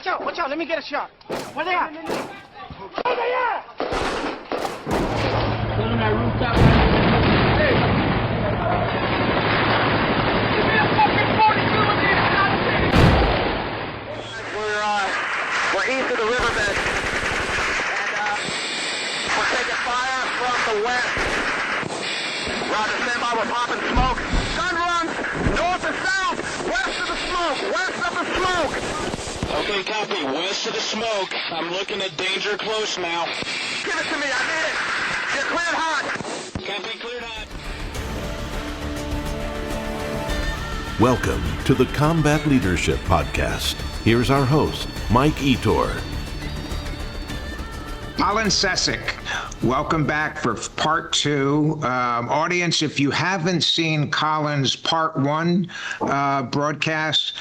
Watch out, let me get a shot. Where they at? Where they at? Put on that rooftop. Hey! Give me a fucking 42 in the United States! We're east of the riverbed. And, we're taking fire from the west. Roger, stand by, we're popping smoke. Gun runs north and south, west of the smoke, west of the smoke. Okay, copy. West of the smoke. I'm looking at danger close now. Give it to me, I need it. You're cleared hot. Copy, cleared hot. Welcome to the Combat Leadership Podcast. Here's our host, Mike Etor. Colin Sesak, welcome back for part two. Audience, if you haven't seen Colin's part one broadcast,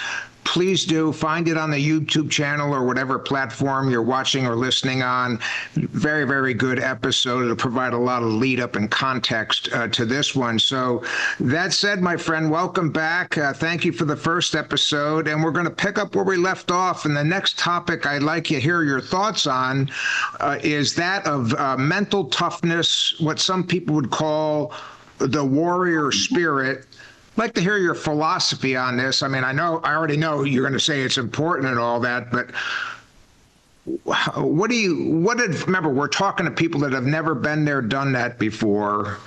please do. Find it on the YouTube channel or whatever platform you're watching or listening on. Very, very good episode. It'll provide a lot of lead up and context to this one. So that said, my friend, welcome back. Thank you for the first episode. And we're going to pick up where we left off. And the next topic I'd like to hear your thoughts on is that of mental toughness, what some people would call the warrior spirit. I'd like to hear your philosophy on this. I mean, I already know you're going to say it's important and all that, but remember, we're talking to people that have never been there, done that before.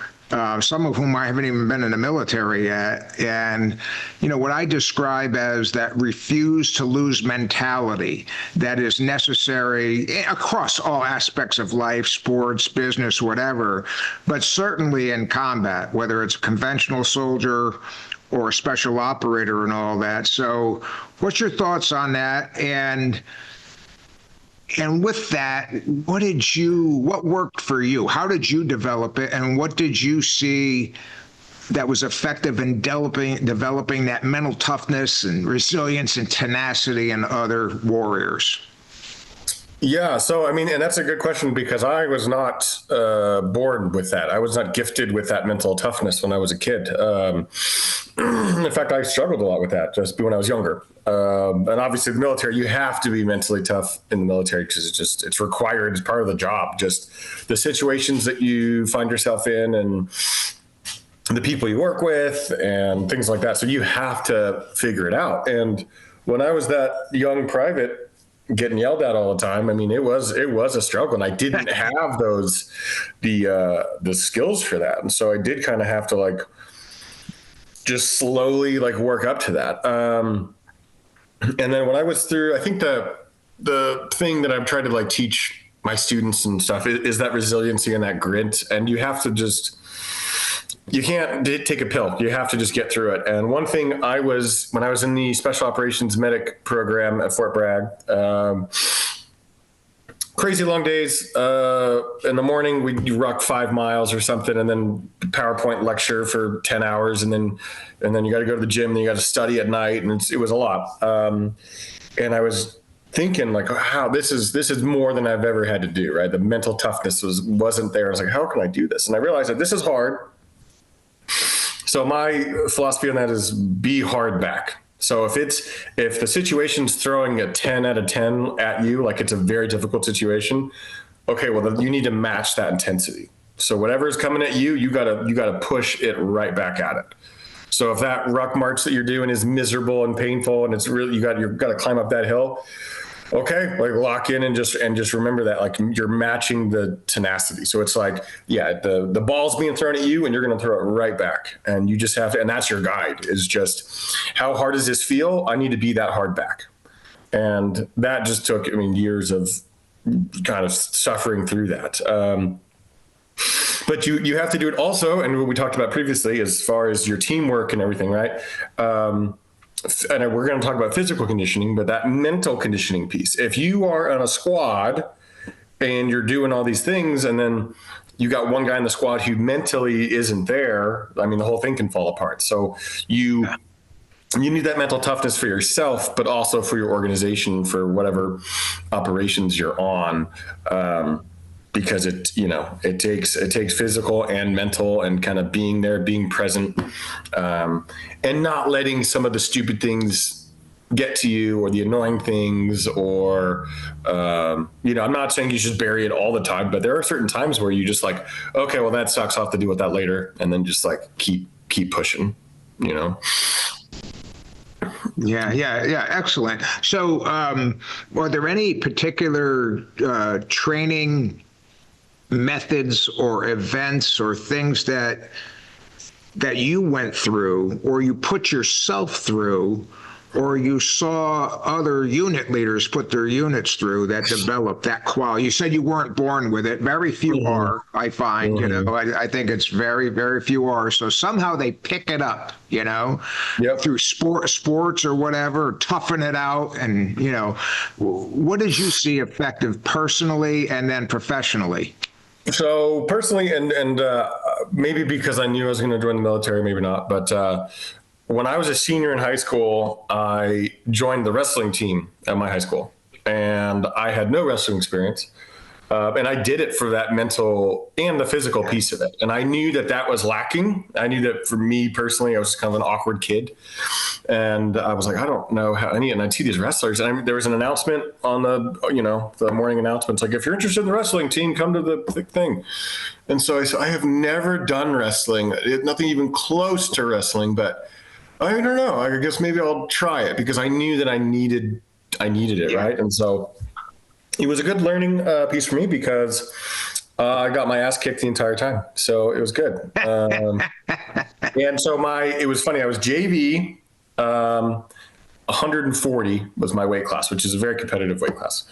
Some of whom I haven't even been in the military yet. And, what I describe as that refuse to lose mentality that is necessary across all aspects of life, sports, business, whatever, but certainly in combat, whether it's a conventional soldier or a special operator and all that. So what's your thoughts on that? And with that, what worked for you? How did you develop it? And what did you see that was effective in developing that mental toughness and resilience and tenacity in other warriors? Yeah, so and that's a good question because I was not born with that. I was not gifted with that mental toughness when I was a kid. In fact, I struggled a lot with that just when I was younger. And obviously the military, you have to be mentally tough in the military because it's required as part of the job. Just the situations that you find yourself in and the people you work with and things like that. So you have to figure it out. And when I was that young private getting yelled at all the time, it was a struggle, and I didn't have the skills for that. And so I did kind of have to just slowly work up to that. And then when I was through, I think the thing that I've tried to teach my students and stuff is that resiliency and that grit. And you have to you can't take a pill. You have to just get through it. And one thing when I was in the Special Operations Medic program at Fort Bragg, crazy long days. In the morning, we'd ruck 5 miles or something, and then PowerPoint lecture for 10 hours. And then you got to go to the gym, and you got to study at night. And it was a lot. And I was thinking wow, this is more than I've ever had to do, right? The mental toughness wasn't there. I was like, how can I do this? And I realized that this is hard. So my philosophy on that is be hard back. So if the situation's throwing a 10 out of 10 at you, it's a very difficult situation, okay, well then you need to match that intensity. So whatever's coming at you, you gotta push it right back at it. So if that ruck march that you're doing is miserable and painful and it's really, you've got to climb up that hill, okay, lock in and just remember that you're matching the tenacity. So it's the ball's being thrown at you and you're going to throw it right back. And you just have to, and that's your guide, is just how hard does this feel? I need to be that hard back. And that just took, years of kind of suffering through that. But you have to do it also. And what we talked about previously, as far as your teamwork and everything, right? And we're going to talk about physical conditioning, but that mental conditioning piece. If you are on a squad and you're doing all these things, and then you got one guy in the squad who mentally isn't there, the whole thing can fall apart. So you need that mental toughness for yourself, but also for your organization, for whatever operations you're on. Because it takes physical and mental and kind of being there, being present, and not letting some of the stupid things get to you, or the annoying things, or I'm not saying you should bury it all the time, but there are certain times where you just like, okay, well, that sucks, I'll have to deal with that later, and then just like keep pushing. Yeah, excellent. So are there any particular training methods or events or things that you went through, or you put yourself through, or you saw other unit leaders put their units through, that developed that quality? You said you weren't born with it. Very few are, I find. I think it's very, very few are. So somehow they pick it up, through sports or whatever, toughen it out. And, what did you see effective personally and then professionally? So personally, and maybe because I knew I was going to join the military, maybe not, but when I was a senior in high school, I joined the wrestling team at my high school, and I had no wrestling experience. And I did it for that mental and the physical piece of it. And I knew that was lacking. I knew that for me personally, I was kind of an awkward kid. And I was like, I don't know how and I'd see these wrestlers. And there was an announcement on the morning announcements, like, if you're interested in the wrestling team, come to the thing. And so I said, I have never done wrestling, nothing even close to wrestling, but I don't know. I guess maybe I'll try it, because I knew that I needed it. Right. And so it was a good learning piece for me, because I got my ass kicked the entire time. So it was good. And so it was funny. I was JV, 140 was my weight class, which is a very competitive weight class.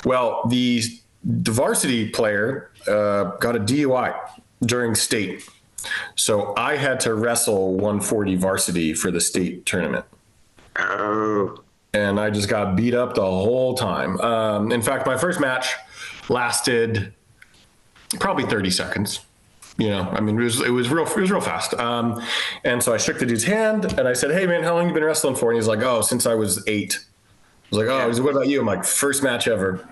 Well, the varsity player got a DUI during state. So I had to wrestle 140 varsity for the state tournament. Oh. And I just got beat up the whole time. In fact, my first match lasted probably 30 seconds. It was real fast. And so I shook the dude's hand and I said, "Hey man, how long have you been wrestling for?" And he's like, "Oh, since I was 8. I was like, "Oh," he's like, "What about you?" I'm like, "First match ever."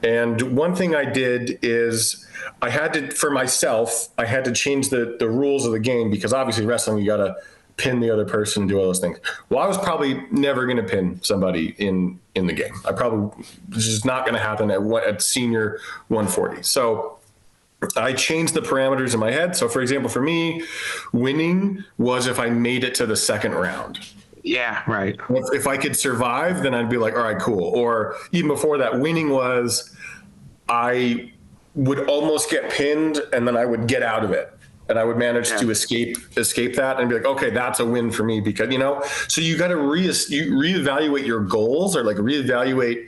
And one thing I did is I had to change the rules of the game, because obviously wrestling, you got to pin the other person, do all those things. Well, I was probably never going to pin somebody in the game. This is not going to happen at senior 140. So I changed the parameters in my head. So for example, for me, winning was if I made it to the second round. Yeah, right. If I could survive, then I'd be like, all right, cool. Or even before that, winning was I would almost get pinned and then I would get out of it. And I would manage to escape that and be like, okay, that's a win for me, because, so you got to reevaluate your goals, or like reframe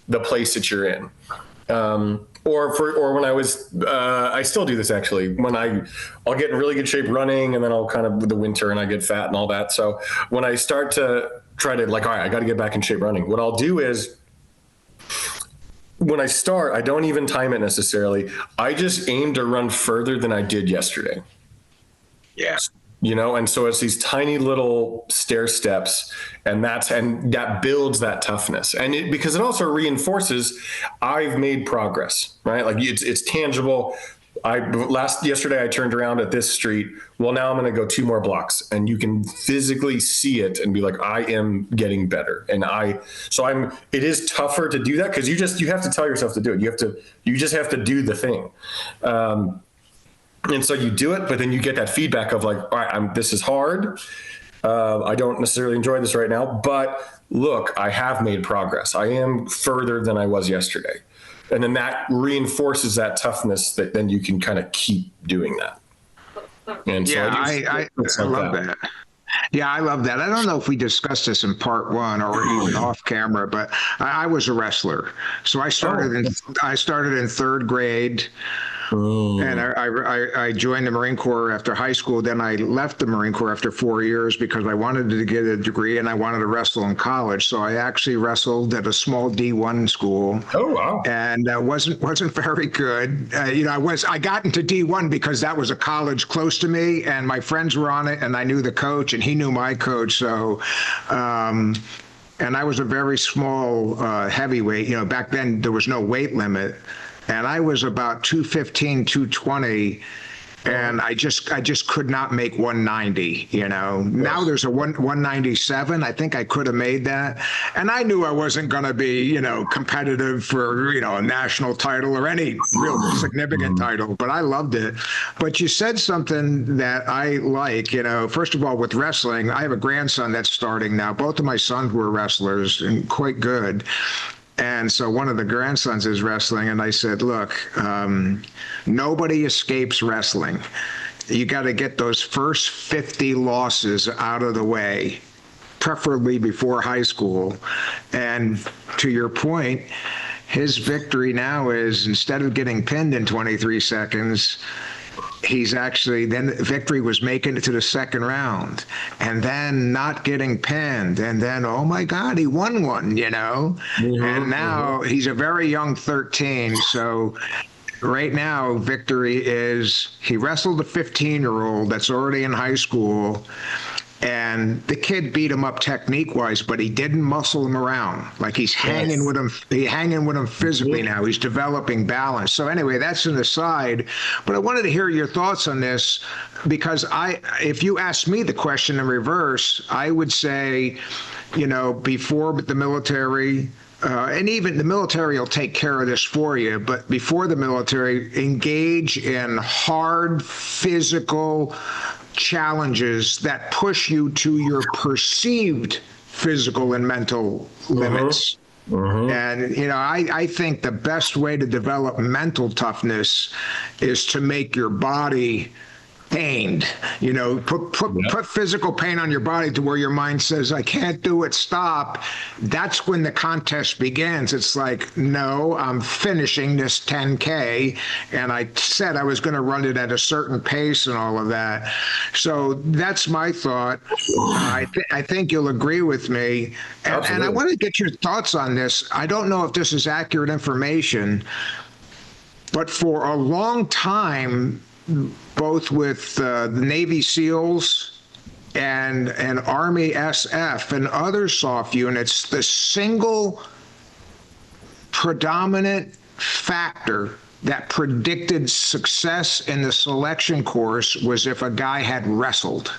the place that you're in. Or when I still do this actually, when I'll get in really good shape running, and then I'll kind of, with the winter, and I get fat and all that. So when I start to try to all right, I got to get back in shape running, what I'll do is, when I start, I don't even time it necessarily. I just aim to run further than I did yesterday. Yeah. And so it's these tiny little stair steps, and that builds that toughness. And because it also reinforces I've made progress, right? Like it's tangible. Yesterday I turned around at this street. Well, now I'm going to go 2 more blocks, and you can physically see it and be like, I am getting better. And it is tougher to do that, because you have to tell yourself to do it. You just have to do the thing. And so you do it, but then you get that feedback of like, all right, this is hard. I don't necessarily enjoy this right now, but look, I have made progress. I am further than I was yesterday. And then that reinforces that toughness, that then you can kind of keep doing that. And so I love that. Yeah, I love that. I don't know if we discussed this in part 1 or even off camera, but I was a wrestler. So I started in 3rd grade. And I joined the Marine Corps after high school. Then I left the Marine Corps after 4 years because I wanted to get a degree and I wanted to wrestle in college. So I actually wrestled at a small D1 school. Oh wow! And wasn't very good. I got into D1 because that was a college close to me, and my friends were on it, and I knew the coach, and he knew my coach. So. And I was a very small heavyweight. Back then there was no weight limit. And I was about 215, 220. And I just could not make 190, you know. Now there's a 197. I think I could have made that. And I knew I wasn't going to be, you know, competitive for, you know, a national title or any real significant title, but I loved it. But you said something that I like, you know. First of all, with wrestling, I have a grandson that's starting now. Both of my sons were wrestlers and quite good. And so one of the grandsons is wrestling, and I said, look, nobody escapes wrestling. You got to get those first 50 losses out of the way, preferably before high school. And to your point, his victory now is, instead of getting pinned in 23 seconds, he's actually, then victory was making it to the second round and then not getting pinned. And then, oh my God, he won one, you know? And now he's a very young 13. So right now, victory is, he wrestled a 15-year-old that's already in high school. And the kid beat him up technique-wise, but he didn't muscle him around. Like, he's hanging with him physically now. He's developing balance. So anyway, that's an aside. But I wanted to hear your thoughts on this, because if you ask me the question in reverse, I would say, you know, before the military, and even the military will take care of this for you, but before the military, engage in hard physical challenges that push you to your perceived physical and mental limits. And, you know, I think the best way to develop mental toughness is to make your body pained, you know, put physical pain on your body to where your mind says, I can't do it, stop. That's when the contest begins. It's like, no, I'm finishing this 10K, and I said I was going to run it at a certain pace and all of that. So that's my thought. I think you'll agree with me. And I want to get your thoughts on this. I don't know if this is accurate information, but for a long time, both with the Navy SEALs and Army SF and other soft units, the single predominant factor that predicted success in the selection course was if a guy had wrestled.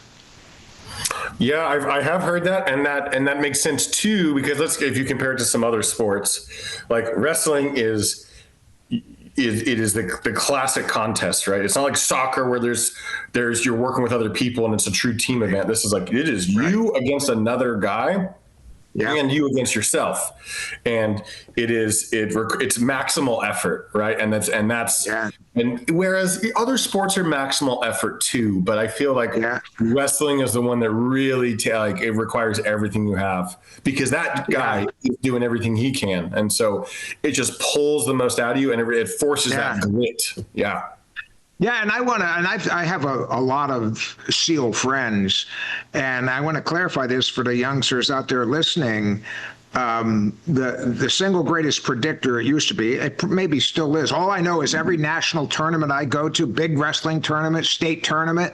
Yeah, I have heard that, and that makes sense too, because if you compare it to some other sports, like wrestling is the classic contest, right? It's not like soccer where there's you're working with other people and it's a true team event. This is like, it is you against another guy and you against yourself. And it's maximal effort, right? And whereas the other sports are maximal effort too, but I feel like wrestling is the one that really it requires everything you have, because that guy is doing everything he can. And so it just pulls the most out of you, and it forces that grit. Yeah. Yeah, and I have a lot of SEAL friends, and I want to clarify this for the youngsters out there listening. The single greatest predictor, it used to be, it maybe still is. All I know is every national tournament I go to, big wrestling tournament, state tournament,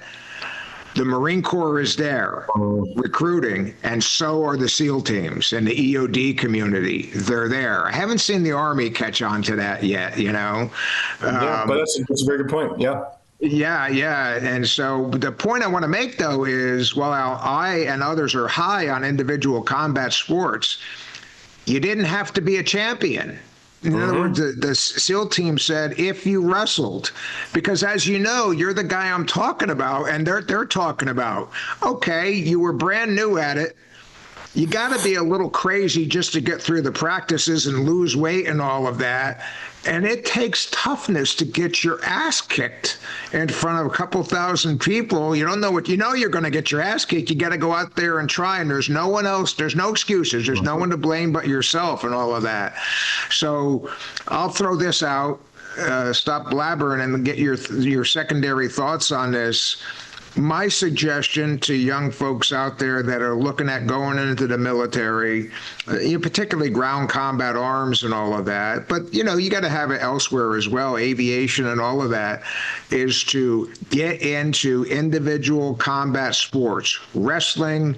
the Marine Corps is there recruiting, and so are the SEAL teams and the EOD community. They're there. I haven't seen the Army catch on to that yet, you know. But that's a very good point. Yeah. Yeah. And so the point I want to make, though, is while I and others are high on individual combat sports, you didn't have to be a champion. In other words, the SEAL team said, if you wrestled, because as you know, you're the guy I'm talking about, and they're talking about, okay, you were brand new at it. You got to be a little crazy just to get through the practices and lose weight and all of that. And it takes toughness to get your ass kicked in front of a couple thousand people. You don't know what, you know, you're going to get your ass kicked. You got to go out there and try, and there's no one else. There's no excuses. There's no one to blame but yourself and all of that. So I'll throw this out, stop blabbering and get your secondary thoughts on this. My suggestion to young folks out there that are looking at going into the military, particularly ground combat arms and all of that, but you got to have it elsewhere as well, aviation and all of that, is to get into individual combat sports, wrestling,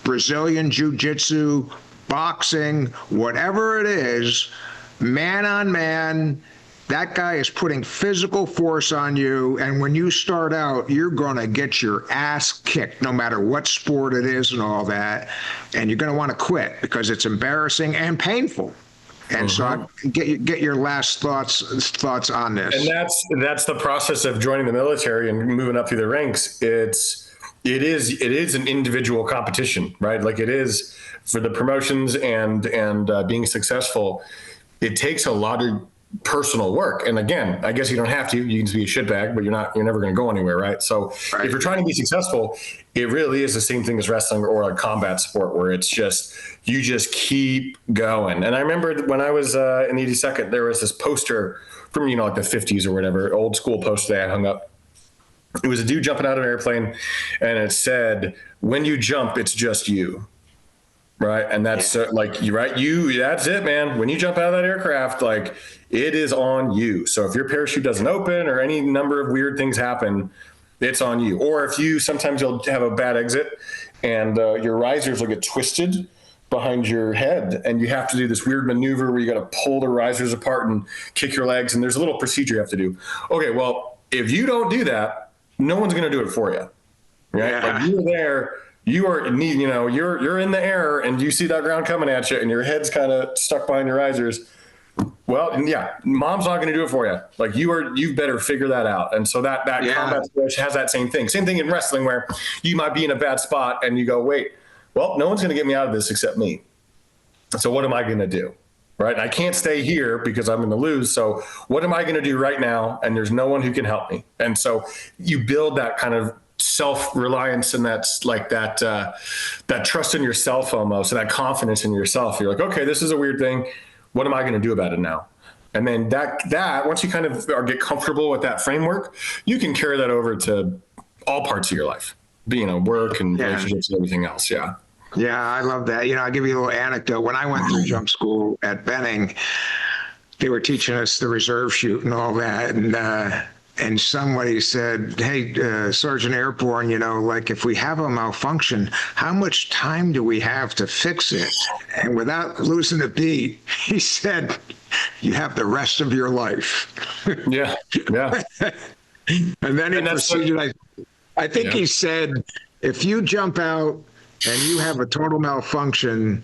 Brazilian jiu-jitsu, boxing, whatever it is, man on man, that guy is putting physical force on you, and when you start out, you're going to get your ass kicked no matter what sport it is and all that, and you're going to want to quit because it's embarrassing and painful. And so I get your last thoughts on this. And that's the process of joining the military and moving up through the ranks. It is an individual competition, right? Like it is for the promotions and being successful. It takes a lot of personal work. And again, I guess you don't have to. You can just be a shitbag, but you're never going to go anywhere, right? So if you're trying to be successful, it really is the same thing as wrestling or a combat sport where it's just, you just keep going. And I remember when I was in the 82nd, there was this poster from, like the 50s or whatever, old school poster that I hung up. It was a dude jumping out of an airplane, and it said, when you jump, it's just you. Right. And that's like, you're right. That's it, man. When you jump out of that aircraft, like it is on you. So if your parachute doesn't open or any number of weird things happen, it's on you. Or if sometimes you'll have a bad exit and your risers will get twisted behind your head, and you have to do this weird maneuver where you got to pull the risers apart and kick your legs. And there's a little procedure you have to do. Okay. Well, if you don't do that, no one's going to do it for you. Right. Yeah. Like you're there. You're in the air and you see that ground coming at you and your head's kind of stuck behind your risers. Well, yeah, mom's not going to do it for you. Like you better figure that out. And so that combat sport has that same thing. Same thing in wrestling where you might be in a bad spot and you go, wait, well, no one's going to get me out of this except me. So what am I going to do? Right. And I can't stay here because I'm going to lose. So what am I going to do right now? And there's no one who can help me. And so you build that kind of self-reliance, and that's like that trust in yourself almost, and that confidence in yourself. You're like, okay, this is a weird thing. What am I going to do about it now? And then that once you kind of get comfortable with that framework, you can carry that over to all parts of your life, work and relationships and everything else. Yeah. Yeah, I love that. I'll give you a little anecdote. When I went through jump school at Benning, they were teaching us the reserve chute and all that, and somebody said, hey, Sergeant Airborne, like if we have a malfunction, how much time do we have to fix it? And without losing a beat, he said, you have the rest of your life. Yeah. Yeah. And then he proceeded, I think he said, if you jump out and you have a total malfunction,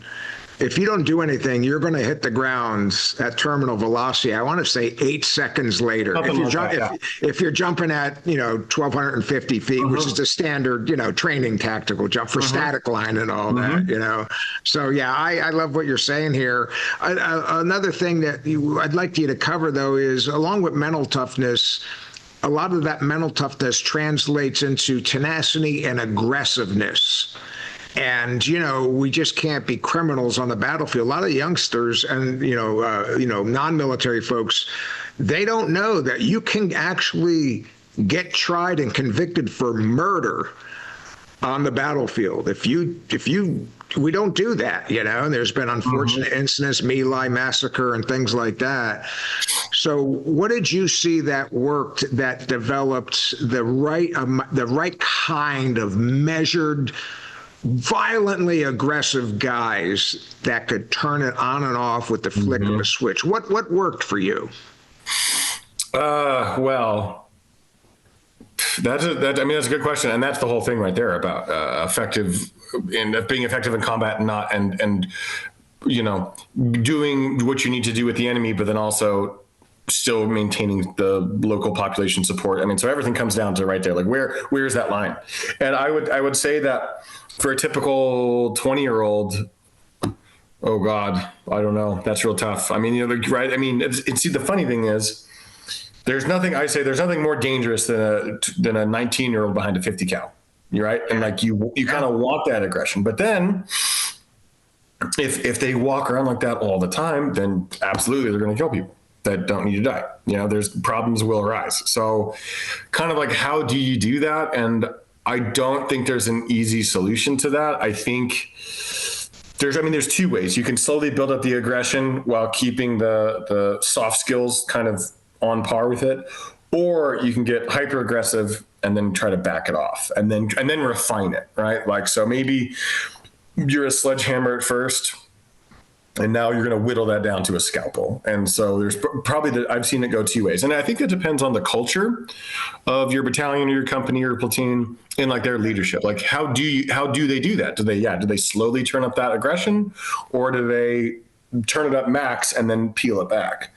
if you don't do anything, you're going to hit the ground at terminal velocity. I want to say 8 seconds later. If you're jumping at 1,250 feet, which is the standard training tactical jump for static line and all that. So yeah, I love what you're saying here. Another thing that I'd like you to cover though is, along with mental toughness, a lot of that mental toughness translates into tenacity and aggressiveness. And, we just can't be criminals on the battlefield. A lot of youngsters and, non-military folks, they don't know that you can actually get tried and convicted for murder on the battlefield. We don't do that, and there's been unfortunate incidents, My Lai massacre and things like that. So what did you see that worked, that developed the right kind of measured, violently aggressive guys that could turn it on and off with the flick of a switch? What worked for you? Well, that's a good question, and that's the whole thing right there about being effective in combat and doing what you need to do with the enemy, but then also still maintaining the local population support. So everything comes down to right there, like where is that line? And I would say that for a typical 20-year-old, oh God, I don't know. That's real tough. Right. The funny thing is, there's nothing more dangerous than a 19-year-old behind a 50 cal. You're right. And you kind of want that aggression, but then if they walk around like that all the time, then absolutely they're going to kill people that don't need to die. There's problems will arise. So kind of like, how do you do that? And I don't think there's an easy solution to that. I think there's two ways. You can slowly build up the aggression while keeping the soft skills kind of on par with it, or you can get hyper aggressive and then try to back it off and then refine it, right? So maybe you're a sledgehammer at first, And now you're going to whittle that down to a scalpel. And so there's probably I've seen it go two ways. And I think it depends on the culture of your battalion or your company or platoon and like their leadership. Like how do they do that? Do they slowly turn up that aggression, or do they turn it up max and then peel it back?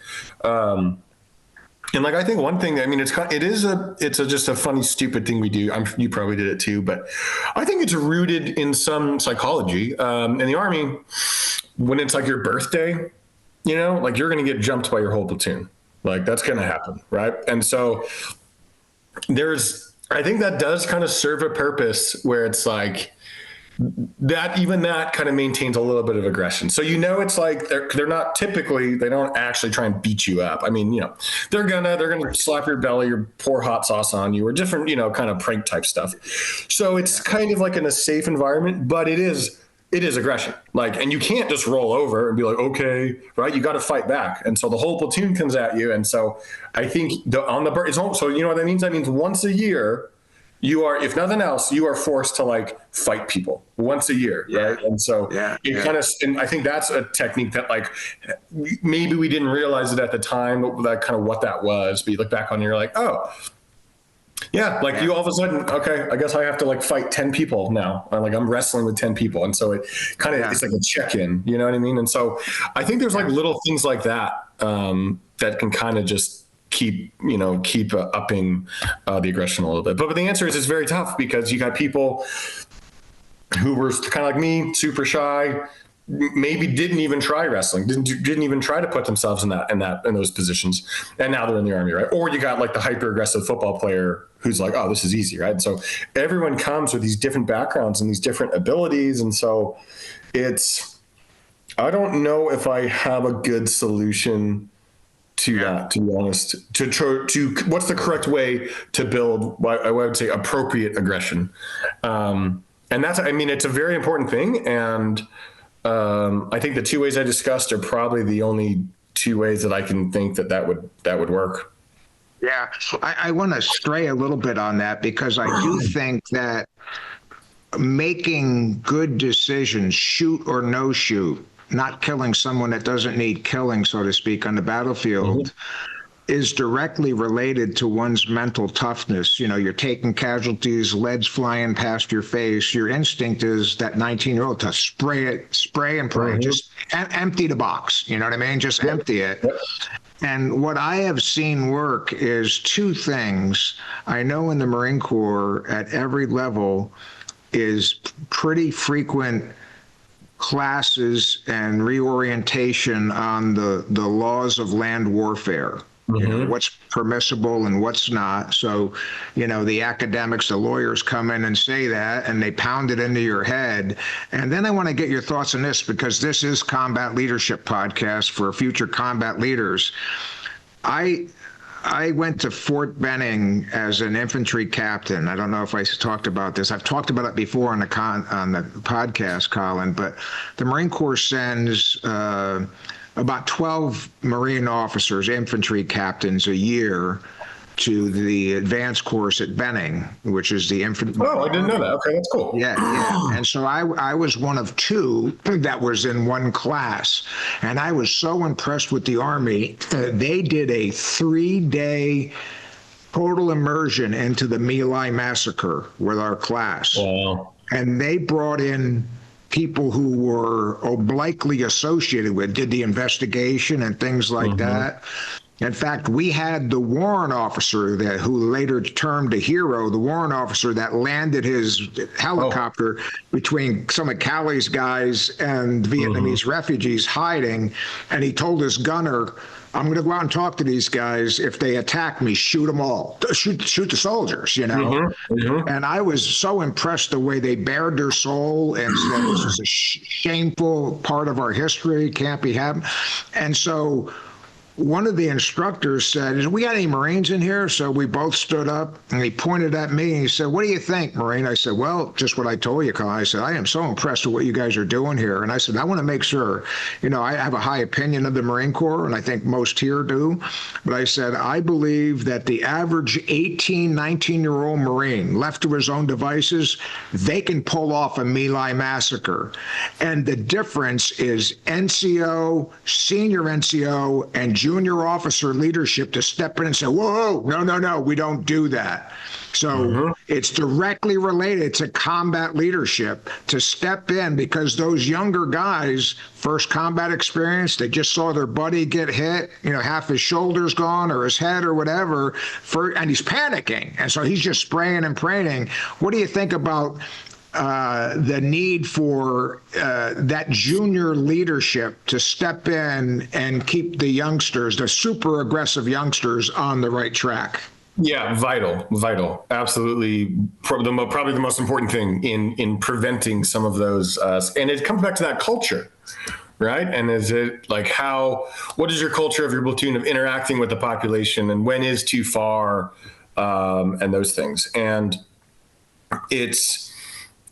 And like, I think one thing, I mean, it's just a funny, stupid thing we do. You probably did it too, but I think it's rooted in some psychology. In the Army, when it's like your birthday, you know, like you're going to get jumped by your whole platoon. Like that's going to happen. Right. And so I think that does kind of serve a purpose where it's like, that kind of maintains a little bit of aggression. So, you know, it's like they're not typically, they don't actually try and beat you up. I mean, you know, they're gonna slap your belly or pour hot sauce on you or different, you know, kind of prank type stuff. So it's kind of like in a safe environment, but it is aggression. Like, and you can't just roll over and be like, okay, right? You got to fight back. And so the whole platoon comes at you. And so I think so you know what that means? That means once a year, you are, if nothing else, you are forced to like fight people once a year, right? And so and I think that's a technique that like maybe we didn't realize it at the time, that kind of what that was. But you look back on it, you're like, oh, yeah, like you all of a sudden, okay, I guess I have to like fight 10 people now. Like I'm wrestling with 10 people, and so it kind of it's like a check-in, you know what I mean? And so I think there's like little things like that that can kind of just keep upping the aggression a little bit. But the answer is it's very tough because you got people who were kind of like me, super shy, maybe didn't even try wrestling, didn't even try to put themselves in those positions, and now they're in the Army, right? Or you got like the hyper aggressive football player who's like, oh, this is easy, right? So everyone comes with these different backgrounds and these different abilities, and so I don't know if I have a good solution to that, to be honest, to what's the correct way to build, I would say, appropriate aggression. And that's, I mean, it's a very important thing. And I think the two ways I discussed are probably the only two ways that I can think that would work. Yeah. I want to stray a little bit on that because I do think that making good decisions, shoot or no shoot, not killing someone that doesn't need killing, so to speak, on the battlefield, is directly related to one's mental toughness. You know, you're taking casualties, leads flying past your face. Your instinct is that 19-year-old to spray and pray, just empty the box. You know what I mean? Just empty it. And what I have seen work is two things. I know in the Marine Corps at every level is pretty frequent classes and reorientation on the laws of land warfare. You know, what's permissible and what's not. So, you know, the academics, the lawyers come in and say that, and they pound it into your head. And then I want to get your thoughts on this, because this is Combat Leadership Podcast for future combat leaders. I went to Fort Benning as an infantry captain. I don't know if I talked about this. I've talked about it before on the podcast, Colin, but the Marine Corps sends about 12 Marine officers, infantry captains a year to the advanced course at Benning, which is the infantry. Oh, I didn't know that. Okay, that's cool. Yeah. And so I was one of two that was in one class. And I was so impressed with the Army. They did a 3-day total immersion into the My Lai massacre with our class. Wow. And they brought in people who were obliquely associated with, did the investigation and things like that. In fact, we had the warrant officer who later termed a hero, the warrant officer that landed his helicopter between some of Callie's guys and Vietnamese refugees hiding. And he told his gunner, I'm going to go out and talk to these guys. If they attack me, shoot them all. Shoot the soldiers, you know. And I was so impressed the way they bared their soul and said this is a shameful part of our history, can't be happening. And so one of the instructors said, we got any Marines in here? So we both stood up, and he pointed at me and he said, what do you think, Marine? I said, well, just what I told you, Colin. I said, I am so impressed with what you guys are doing here. And I said, I want to make sure, you know, I have a high opinion of the Marine Corps, and I think most here do. but I said, I believe that the average 18, 19-year-old Marine left to his own devices, they can pull off a My Lai massacre. And the difference is NCO, senior NCO, and junior officer leadership to step in and say, whoa, no, we don't do that. So it's directly related to combat leadership to step in, because those younger guys, first combat experience, they just saw their buddy get hit, half his shoulder's gone or his head or whatever, and he's panicking. And so he's just spraying and praying. What do you think about the need for that junior leadership to step in and keep the youngsters, the super aggressive youngsters, on the right track? Yeah, vital. Absolutely. Probably the most important thing in preventing some of those. And it comes back to that culture, right? And is it like what is your culture of your platoon of interacting with the population, and when is too far, and those things. And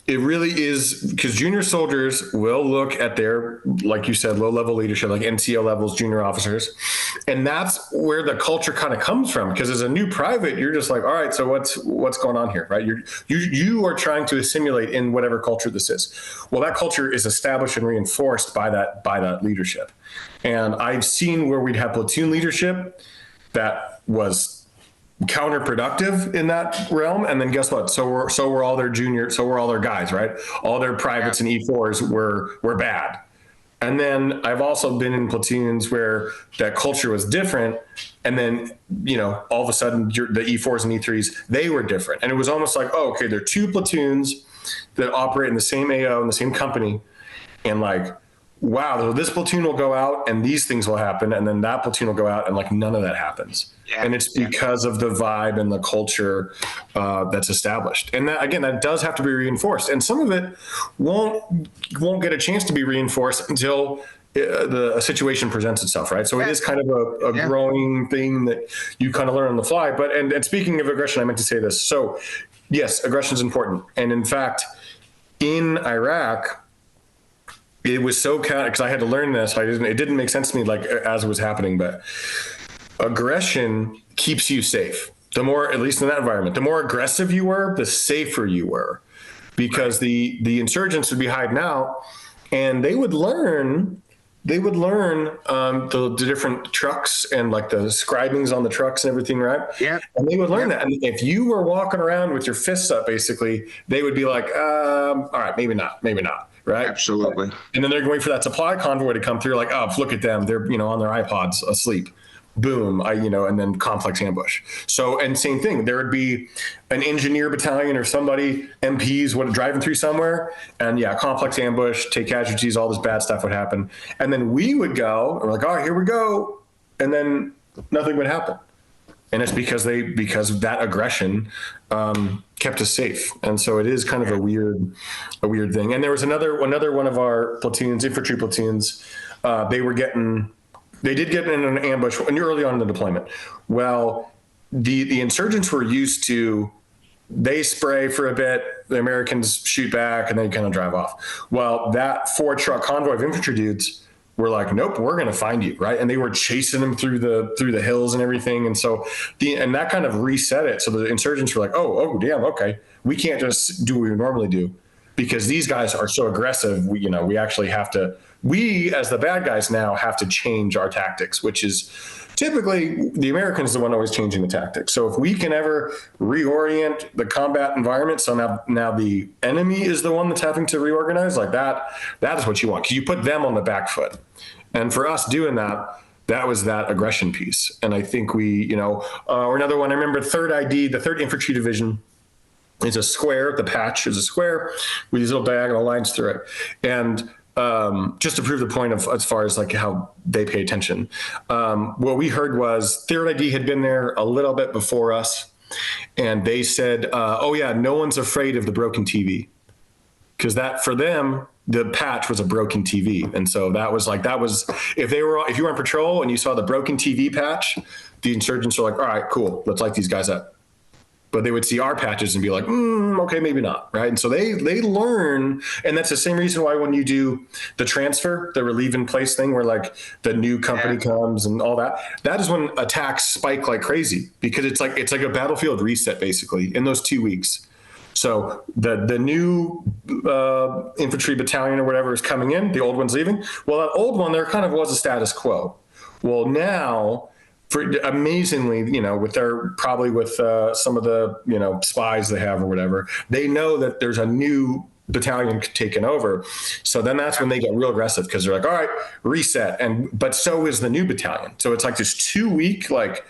it really is, because junior soldiers will look at their, like you said, low-level leadership, like NCO levels, junior officers, and that's where the culture kind of comes from. Because as a new private, you're just like, all right, so what's going on here, right? You are trying to assimilate in whatever culture this is. Well, that culture is established and reinforced by that leadership. And I've seen where we'd have platoon leadership that was counterproductive in that realm, and then guess what? So were all their guys, right? All their privates and E4s were bad. And then I've also been in platoons where that culture was different, and then all of a sudden the E4s and E3s, they were different, and it was almost like, oh, okay, they're two platoons that operate in the same AO in the same company, and like, wow, so this platoon will go out and these things will happen, and then that platoon will go out and like none of that happens. Yeah. And it's because of the vibe and the culture that's established. And that, again, that does have to be reinforced. And some of it won't get a chance to be reinforced until a situation presents itself, right? So it is kind of a growing thing that you kind of learn on the fly. But and speaking of aggression, I meant to say this. So yes, aggression is important. And in fact, in Iraq, it was so because I had to learn this. It didn't make sense to me like as it was happening, but aggression keeps you safe. The more, at least in that environment, the more aggressive you were, the safer you were, because the insurgents would be hiding out, and they would learn the different trucks and like the scribings on the trucks and everything, right? Yeah. And they would learn that. And if you were walking around with your fists up, basically, they would be like, all right, maybe not. Right. Absolutely. And then they're waiting for that supply convoy to come through. Like, oh, look at them. They're, on their iPods asleep. Boom. And then complex ambush. So, and same thing, there would be an engineer battalion or somebody, MPs driving through somewhere, and complex ambush, take casualties, all this bad stuff would happen. And then we would go, and we're like, all right, here we go. And then nothing would happen. And it's because of that aggression, kept us safe. And so it is kind of a weird thing. And there was another one of our platoons, infantry platoons, they did get in an ambush early on in the deployment. Well, the insurgents were used to, they spray for a bit, the Americans shoot back, and then kind of drive off. Well, that 4-truck convoy of infantry dudes were like, nope, we're going to find you, right? And they were chasing them through the hills and everything. And so and that kind of reset it. So the insurgents were like, oh, damn, okay, we can't just do what we normally do, because these guys are so aggressive. We actually have to, we as the bad guys now have to change our tactics, which is typically the Americans are the one always changing the tactics. So if we can ever reorient the combat environment, so now the enemy is the one that's having to reorganize, like that is what you want, because you put them on the back foot. And for us doing that was that aggression piece. And I think we, or another one, I remember 3rd ID, the 3rd Infantry Division, is a square. The patch is a square with these little diagonal lines through it. And just to prove the point of as far as like how they pay attention, what we heard was 3rd ID had been there a little bit before us, and they said, oh yeah, no one's afraid of the broken TV, because that for them the patch was a broken TV. And so that was if you were on patrol and you saw the broken TV patch, the insurgents were like, all right, cool, let's light these guys up. but they would see our patches and be like, okay, maybe not, right? And so they learn, and that's the same reason why when you do the transfer, the relieve in place thing, where like the new company comes and all that, that is when attacks spike like crazy, because it's like a battlefield reset basically in those 2 weeks. So the new infantry battalion or whatever is coming in, the old one's leaving. Well, that old one, there kind of was a status quo. Well, now, amazingly, with some of the, spies they have or whatever, they know that there's a new battalion taken over. So then that's when they get real aggressive, because they're like, all right, reset. But so is the new battalion. So it's like this 2 week, like,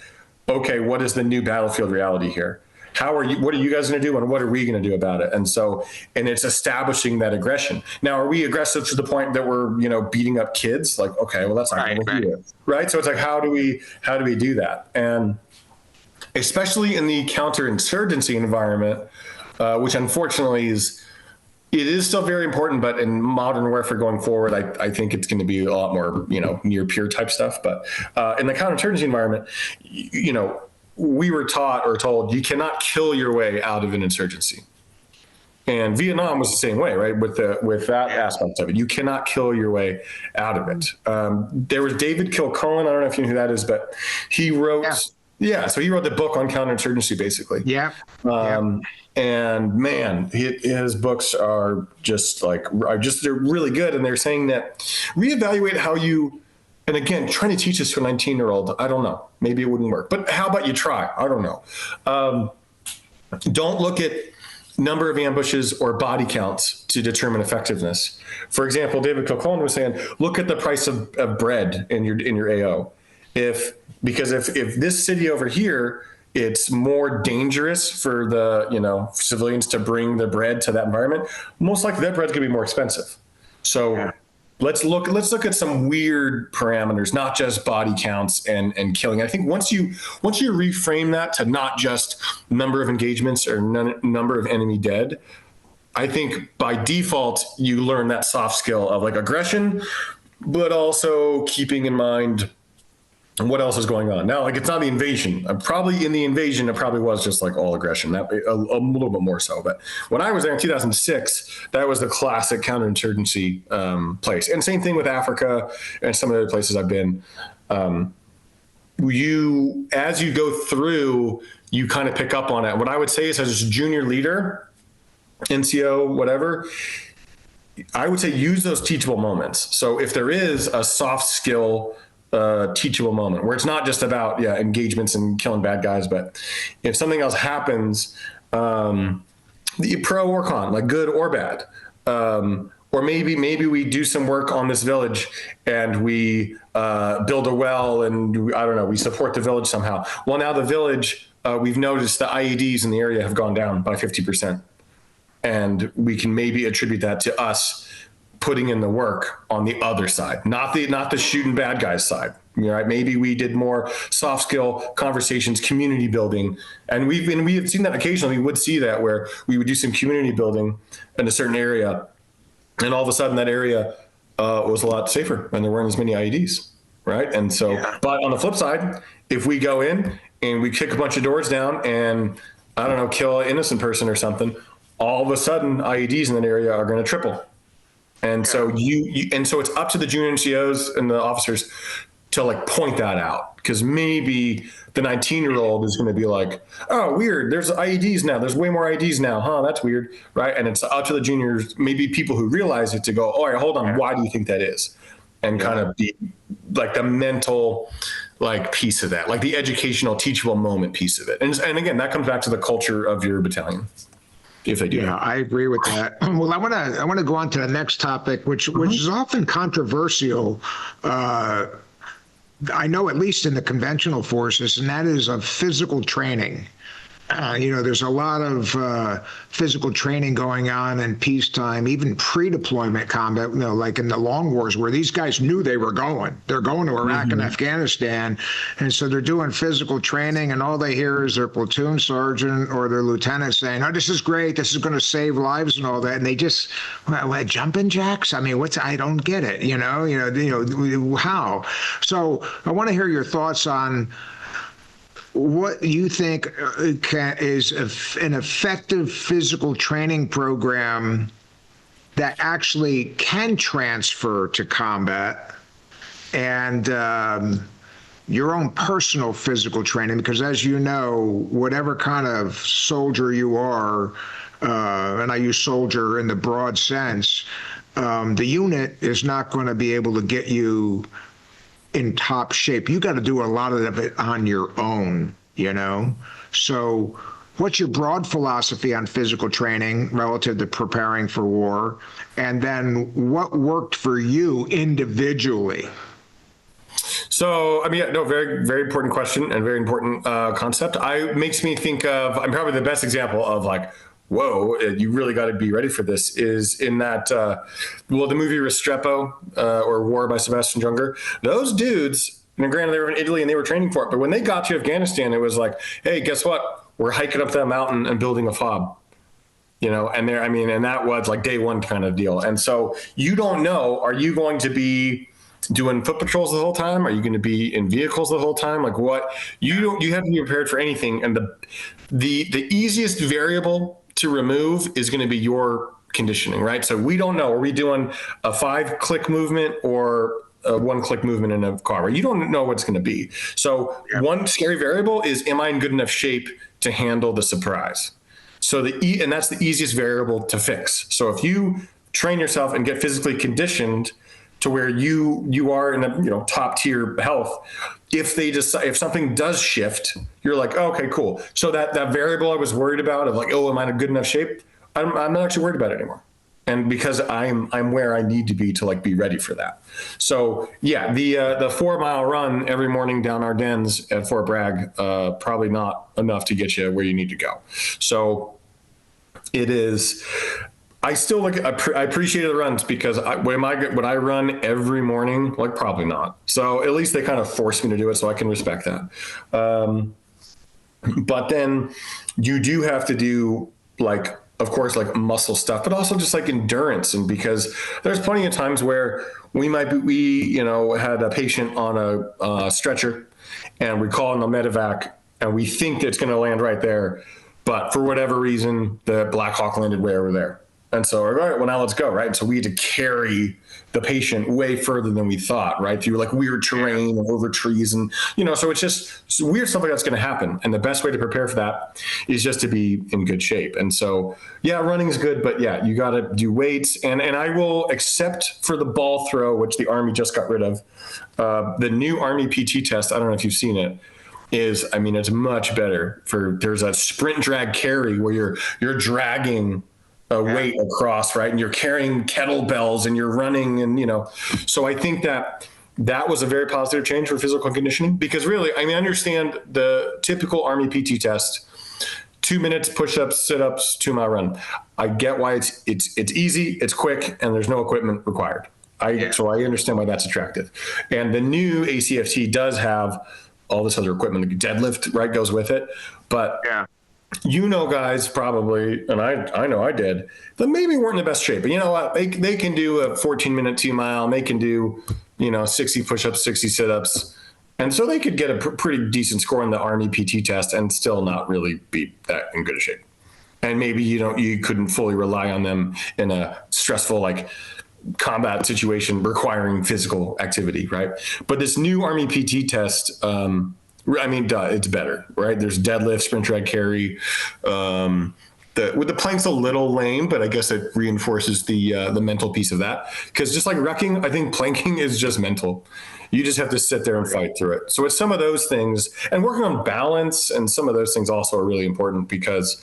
okay, what is the new battlefield reality here? What are you guys going to do, and what are we going to do about it? And it's establishing that aggression. Now, are we aggressive to the point that we're, beating up kids? Like, okay, well, that's not going to do it, right? So it's like, how do we do that? And especially in the counterinsurgency environment, which unfortunately is still very important, but in modern warfare going forward, I think it's going to be a lot more, near peer type stuff. But in the counterinsurgency environment, we were taught or told you cannot kill your way out of an insurgency. And Vietnam was the same way, right? With that aspect of it, you cannot kill your way out of it. There was David Kilcullen. I don't know if you know who that is, but he wrote, so he wrote the book on counterinsurgency, basically. And man, his books are they're really good. And they're saying that reevaluate how you, and again, trying to teach this to a 19-year-old, I don't know. Maybe it wouldn't work. But how about you try? I don't know. Don't look at number of ambushes or body counts to determine effectiveness. For example, David Kilcullen was saying, look at the price of bread in your AO. Because if this city over here, it's more dangerous for the civilians to bring the bread to that environment, most likely that bread's going to be more expensive. So let's look at some weird parameters, not just body counts and killing. I think once you reframe that to not just number of engagements or number of enemy dead, I think by default you learn that soft skill of like aggression, but also keeping in mind what else is going on. Now, like, it's not the invasion. Probably in the invasion, it probably was just like all aggression, that a little bit more so. But when I was there in 2006, that was the classic counterinsurgency place. And same thing with Africa and some of the other places I've been. As you go through, you kind of pick up on it. What I would say is, as a junior leader, NCO, whatever, I would say use those teachable moments. So if there is a soft skill teachable moment where it's not just about engagements and killing bad guys, but if something else happens, pro or con, like good or bad, or maybe we do some work on this village and we build a well and I don't know, we support the village somehow. Well, now the village, we've noticed the IEDs in the area have gone down by 50%, and we can maybe attribute that to us putting in the work on the other side, not the shooting bad guys side. Right? Maybe we did more soft skill conversations, community building, and we have seen that occasionally. We would see that where we would do some community building in a certain area, and all of a sudden that area was a lot safer and there weren't as many IEDs, right? And so, but on the flip side, if we go in and we kick a bunch of doors down and I don't know, kill an innocent person or something, all of a sudden IEDs in that area are going to triple. And so so it's up to the junior NCOs and the officers to like point that out, because maybe the 19-year-old is going to be like, oh, weird, there's IEDs now, there's way more IEDs now, that's weird, right? And it's up to the juniors, maybe people who realize it, to go, all right, hold on, why do you think that is? And kind of be like the mental like piece of that, like the educational teachable moment piece of it. And again, that comes back to the culture of your battalion, if they do. Yeah, I agree with that. Well, I want to go on to the next topic, which is often controversial. I know, at least in the conventional forces, and that is of physical training. There's a lot of physical training going on in peacetime, even pre-deployment combat, like in the long wars, where these guys knew they were going. They're going to Iraq and Afghanistan. And so they're doing physical training, and all they hear is their platoon sergeant or their lieutenant saying, oh, this is great, this is going to save lives and all that. And they just, jumping jacks? I mean, I don't get it, how? So I want to hear your thoughts on what you think is an effective physical training program that actually can transfer to combat, and your own personal physical training, because as you know, whatever kind of soldier you are, and I use soldier in the broad sense, the unit is not going to be able to get you in top shape. You got to do a lot of it on your own, you know? So what's your broad philosophy on physical training relative to preparing for war? And then what worked for you individually? So, I mean, no, very, very important question and very important concept. Makes me think of, I'm probably the best example of like, whoa, you really got to be ready for this, is in that, well, the movie Restrepo or War by Sebastian Junger. Those dudes, and granted, they were in Italy and they were training for it, but when they got to Afghanistan, it was like, hey, guess what? We're hiking up that mountain and building a fob. You know, and there, I mean, and that was like day one kind of deal. And so you don't know, are you going to be doing foot patrols the whole time? Are you going to be in vehicles the whole time? Like what? You have to be prepared for anything. And the easiest variable to remove is going to be your conditioning, right? So we don't know, are we doing a 5-click movement or a 1-click movement in a car? You don't know what it's going to be. So one scary variable is, am I in good enough shape to handle the surprise? So and that's the easiest variable to fix. So if you train yourself and get physically conditioned to where you are in a top tier health, if something does shift, you're like, oh, okay, cool. So that variable I was worried about of like, oh, am I in a good enough shape? I'm not actually worried about it anymore. And because I'm where I need to be to like be ready for that. So yeah, the 4-mile run every morning down Ardennes at Fort Bragg, probably not enough to get you where you need to go. So it is. I still I appreciate the runs because when I run every morning, like probably not. So at least they kind of force me to do it, so I can respect that. But then you do have to do like, of course, like muscle stuff, but also just like endurance. And because there's plenty of times where we had a patient on a stretcher and we call in the medevac and we think it's going to land right there. But for whatever reason, the Black Hawk landed way over there. And so, all right, well, now let's go, right? And so we had to carry the patient way further than we thought, right? Through like weird terrain and over trees and, so it's just weird stuff like that's going to happen. And the best way to prepare for that is just to be in good shape. And so, yeah, running is good, but yeah, you got to do weights. And I will accept for the ball throw, which the Army just got rid of, the new Army PT test. I don't know if you've seen it. It's much better there's a sprint drag carry where you're dragging a weight across, right? And you're carrying kettlebells and you're running and, so I think that was a very positive change for physical conditioning because really, I understand the typical Army PT test, 2 minutes, push-ups, sit-ups, 2-mile run. I get why it's easy, it's quick, and there's no equipment required. So I understand why that's attractive. And the new ACFT does have all this other equipment, like deadlift, right, goes with it. But guys probably, and I know I did, that maybe weren't in the best shape. But you know what? They can do a 14-minute 2-mile. They can do, 60 push-ups, 60 sit-ups. And so they could get a pretty decent score on the Army PT test and still not really be that in good shape. And maybe you couldn't fully rely on them in a stressful, like, combat situation requiring physical activity, right? But this new Army PT test, it's better, right? There's deadlift, sprint drag carry. The plank's a little lame, but I guess it reinforces the mental piece of that. Because just like rucking, I think planking is just mental. You just have to sit there and fight through it. So it's some of those things, and working on balance and some of those things also are really important because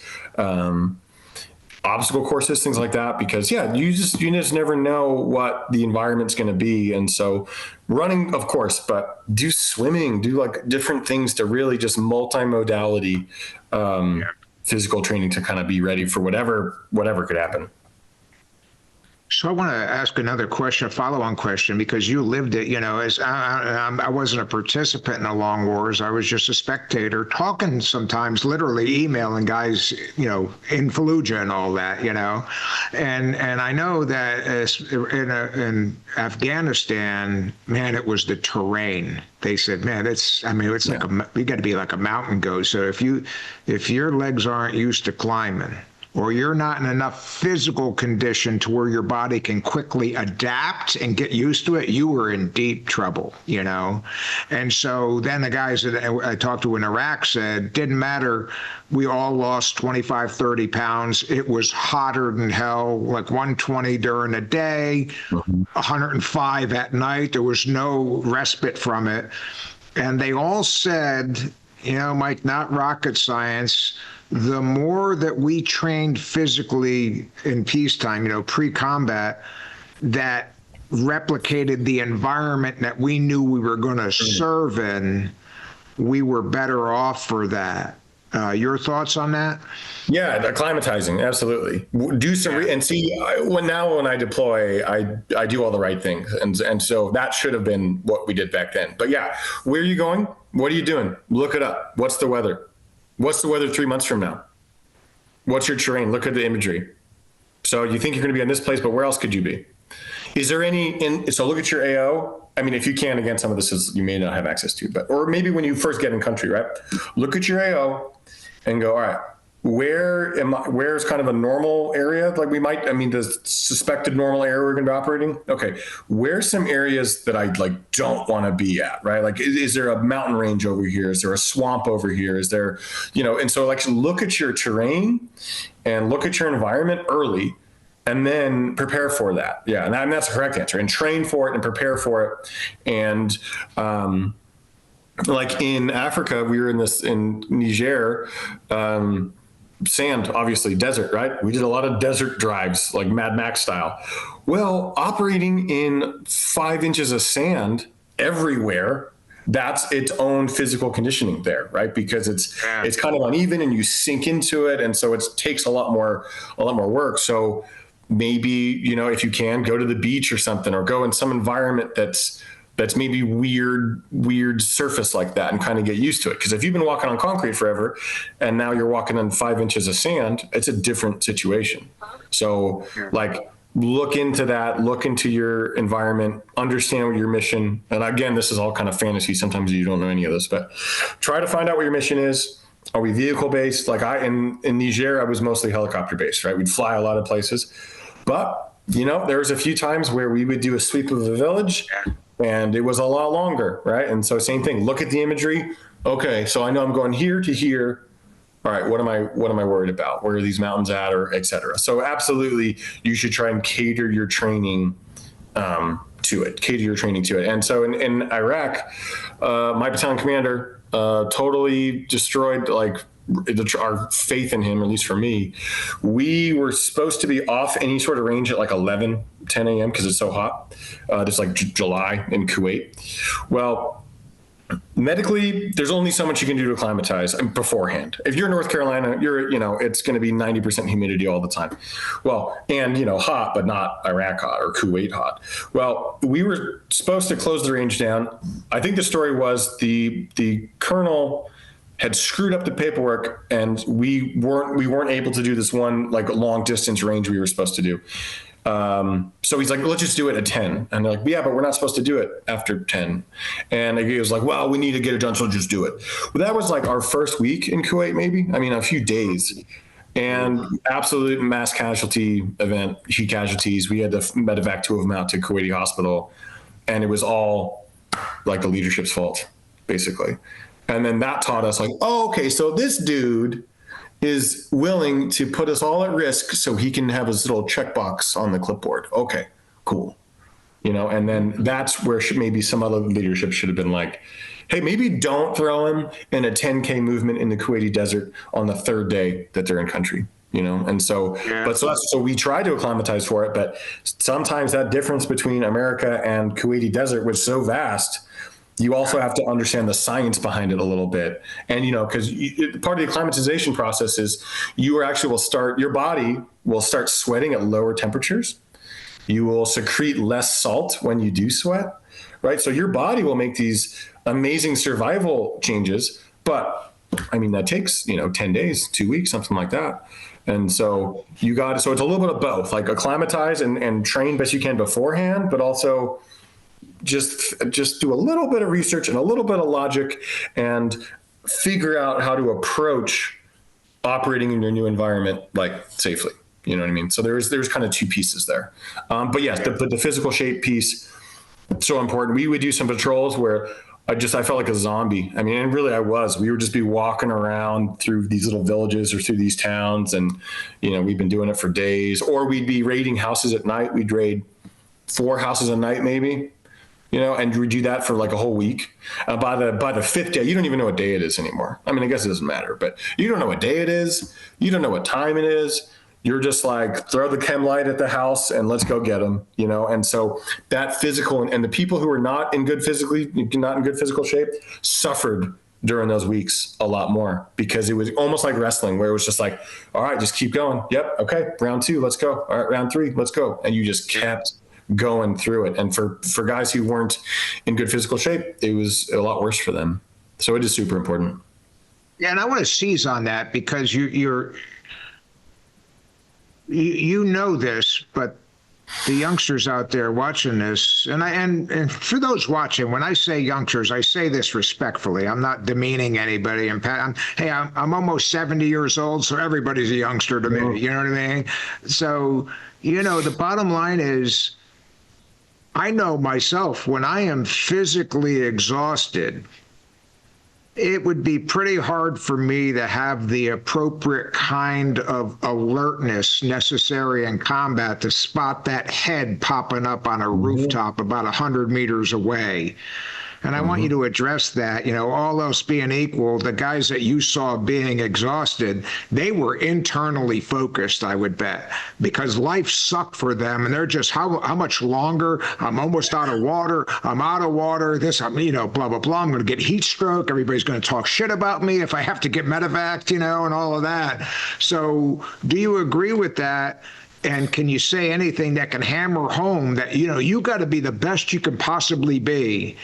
obstacle courses, things like that, because you just never know what the environment's going to be. And so running, of course, but do swimming, do like different things to really just multimodality physical training to kind of be ready for whatever could happen. So I want to ask another question, a follow-on question, because you lived it. As I wasn't a participant in the long wars. I was just a spectator, talking sometimes, literally emailing guys, in Fallujah and all that, And I know that in Afghanistan, man, it was the terrain. They said, man, it's like you got to be like a mountain goat. So if your legs aren't used to climbing, or you're not in enough physical condition to where your body can quickly adapt and get used to it, you were in deep trouble, And so then the guys that I talked to in Iraq said, didn't matter. We all lost 25, 30 pounds. It was hotter than hell, like 120 during the day, 105 at night. There was no respite from it. And they all said, Mike, not rocket science, the more that we trained physically in peacetime, pre-combat, that replicated the environment that we knew we were going to serve in, we were better off for that. Your thoughts on that? Yeah, acclimatizing, absolutely. Do some and see when I deploy, I do all the right things, and so that should have been what we did back then. But yeah, where are you going? What are you doing? Look it up. What's the weather? What's the weather 3 months from now? What's your terrain? Look at the imagery. So you think you're going to be in this place, but where else could you be? Is there so look at your AO. I mean, if you can, again, some of this is you may not have access to, or maybe when you first get in country, right? Look at your AO and go, all right, where's kind of a normal area? Like the suspected normal area we're going to be operating. Okay. Where's some areas that I don't want to be at, right? Like, is there a mountain range over here? Is there a swamp over here? Is there, and so look at your terrain and look at your environment early and then prepare for that. Yeah. And that's the correct answer, and train for it and prepare for it. And, like in Africa, we were in Niger, sand, obviously desert, right? We did a lot of desert drives, like Mad Max style. Well, operating in 5 inches of sand everywhere, that's its own physical conditioning there, right? Because it's kind of uneven and you sink into it. And so it takes a lot more work. So maybe, if you can, go to the beach or something, or go in some environment that's maybe weird surface like that, and kind of get used to it. Because if you've been walking on concrete forever and now you're walking on 5 inches of sand, it's a different situation. So look into that, look into your environment, understand what your mission. And again, this is all kind of fantasy. Sometimes you don't know any of this, but try to find out what your mission is. Are we vehicle based? Like in Niger, I was mostly helicopter based, right? We'd fly a lot of places, but there was a few times where we would do a sweep of the village, and it was a lot longer, right? And so same thing, look at the imagery. Okay, so I know I'm going here to here. All right, what am I worried about? Where are these mountains at, or et cetera? So absolutely, you should try and cater your training to it. And so in Iraq, my battalion commander totally destroyed our faith in him, at least for me. We were supposed to be off any sort of range at 11, 10 a.m. because it's so hot. Just July in Kuwait. Well, medically, there's only so much you can do to acclimatize beforehand. If you're in North Carolina, it's going to be 90% humidity all the time. Well, and, hot, but not Iraq hot or Kuwait hot. Well, we were supposed to close the range down. I think the story was the colonel had screwed up the paperwork, and we weren't able to do this one long distance range we were supposed to do. So he's like, let's just do it at 10. And they're like, yeah, but we're not supposed to do it after 10. And he was like, well, we need to get it done, so just do it. Well, that was our first week in Kuwait, maybe. I mean, a few days. And absolute mass casualty event, huge casualties. We had to medevac 2 of them out to Kuwaiti hospital. And it was all the leadership's fault, basically. And then that taught us okay, so this dude is willing to put us all at risk so he can have his little checkbox on the clipboard. Okay, cool. And then that's where maybe some other leadership should have been hey, maybe don't throw him in a 10K movement in the Kuwaiti desert on the 3rd day that they're in country. And so, so we try to acclimatize for it, but sometimes that difference between America and Kuwaiti desert was so vast. You also have to understand the science behind it a little bit. And, because part of the acclimatization process is your body will start sweating at lower temperatures. You will secrete less salt when you do sweat, right? So your body will make these amazing survival changes, but I mean, that takes, 10 days, 2 weeks, something like that. And so so it's a little bit of both, like acclimatize and train best you can beforehand, but also just do a little bit of research and a little bit of logic and figure out how to approach operating in your new environment, like safely. You know what I mean? So there's kind of two pieces there. But yes, the physical shape piece, so important. We would do some patrols where I felt like a zombie. I mean, and really I was. We would just be walking around through these little villages or through these towns, and we've been doing it for days. Or we'd be raiding houses at night. We'd raid 4 houses a night, maybe, and we do that for like a whole week. By the fifth day, you don't even know what day it is anymore. I mean, I guess it doesn't matter, but you don't know what day it is. You don't know what time it is. You're just like, throw the chem light at the house and let's go get them, And so that physical and the people who are not in good physical shape suffered during those weeks a lot more, because it was almost like wrestling, where it was just like, all right, just keep going. Yep. Okay. Round 2, let's go. All right. Round 3, let's go. And you just kept going through it. And for guys who weren't in good physical shape, it was a lot worse for them. So it is super important. Yeah. And I want to seize on that, because you know this, but the youngsters out there watching this, and for those watching, when I say youngsters, I say this respectfully. I'm not demeaning anybody. I'm almost 70 years old, so everybody's a youngster to me. You know what I mean? So, the bottom line is, I know myself, when I am physically exhausted, it would be pretty hard for me to have the appropriate kind of alertness necessary in combat to spot that head popping up on a rooftop about 100 meters away. And I want you to address that. All else being equal, the guys that you saw being exhausted, they were internally focused, I would bet, because life sucked for them. And they're just, how much longer? I'm almost out of water. I'm out of water. Blah, blah, blah. I'm going to get heat stroke. Everybody's going to talk shit about me if I have to get medevaced, and all of that. So do you agree with that? And can you say anything that can hammer home that, you got to be the best you can possibly be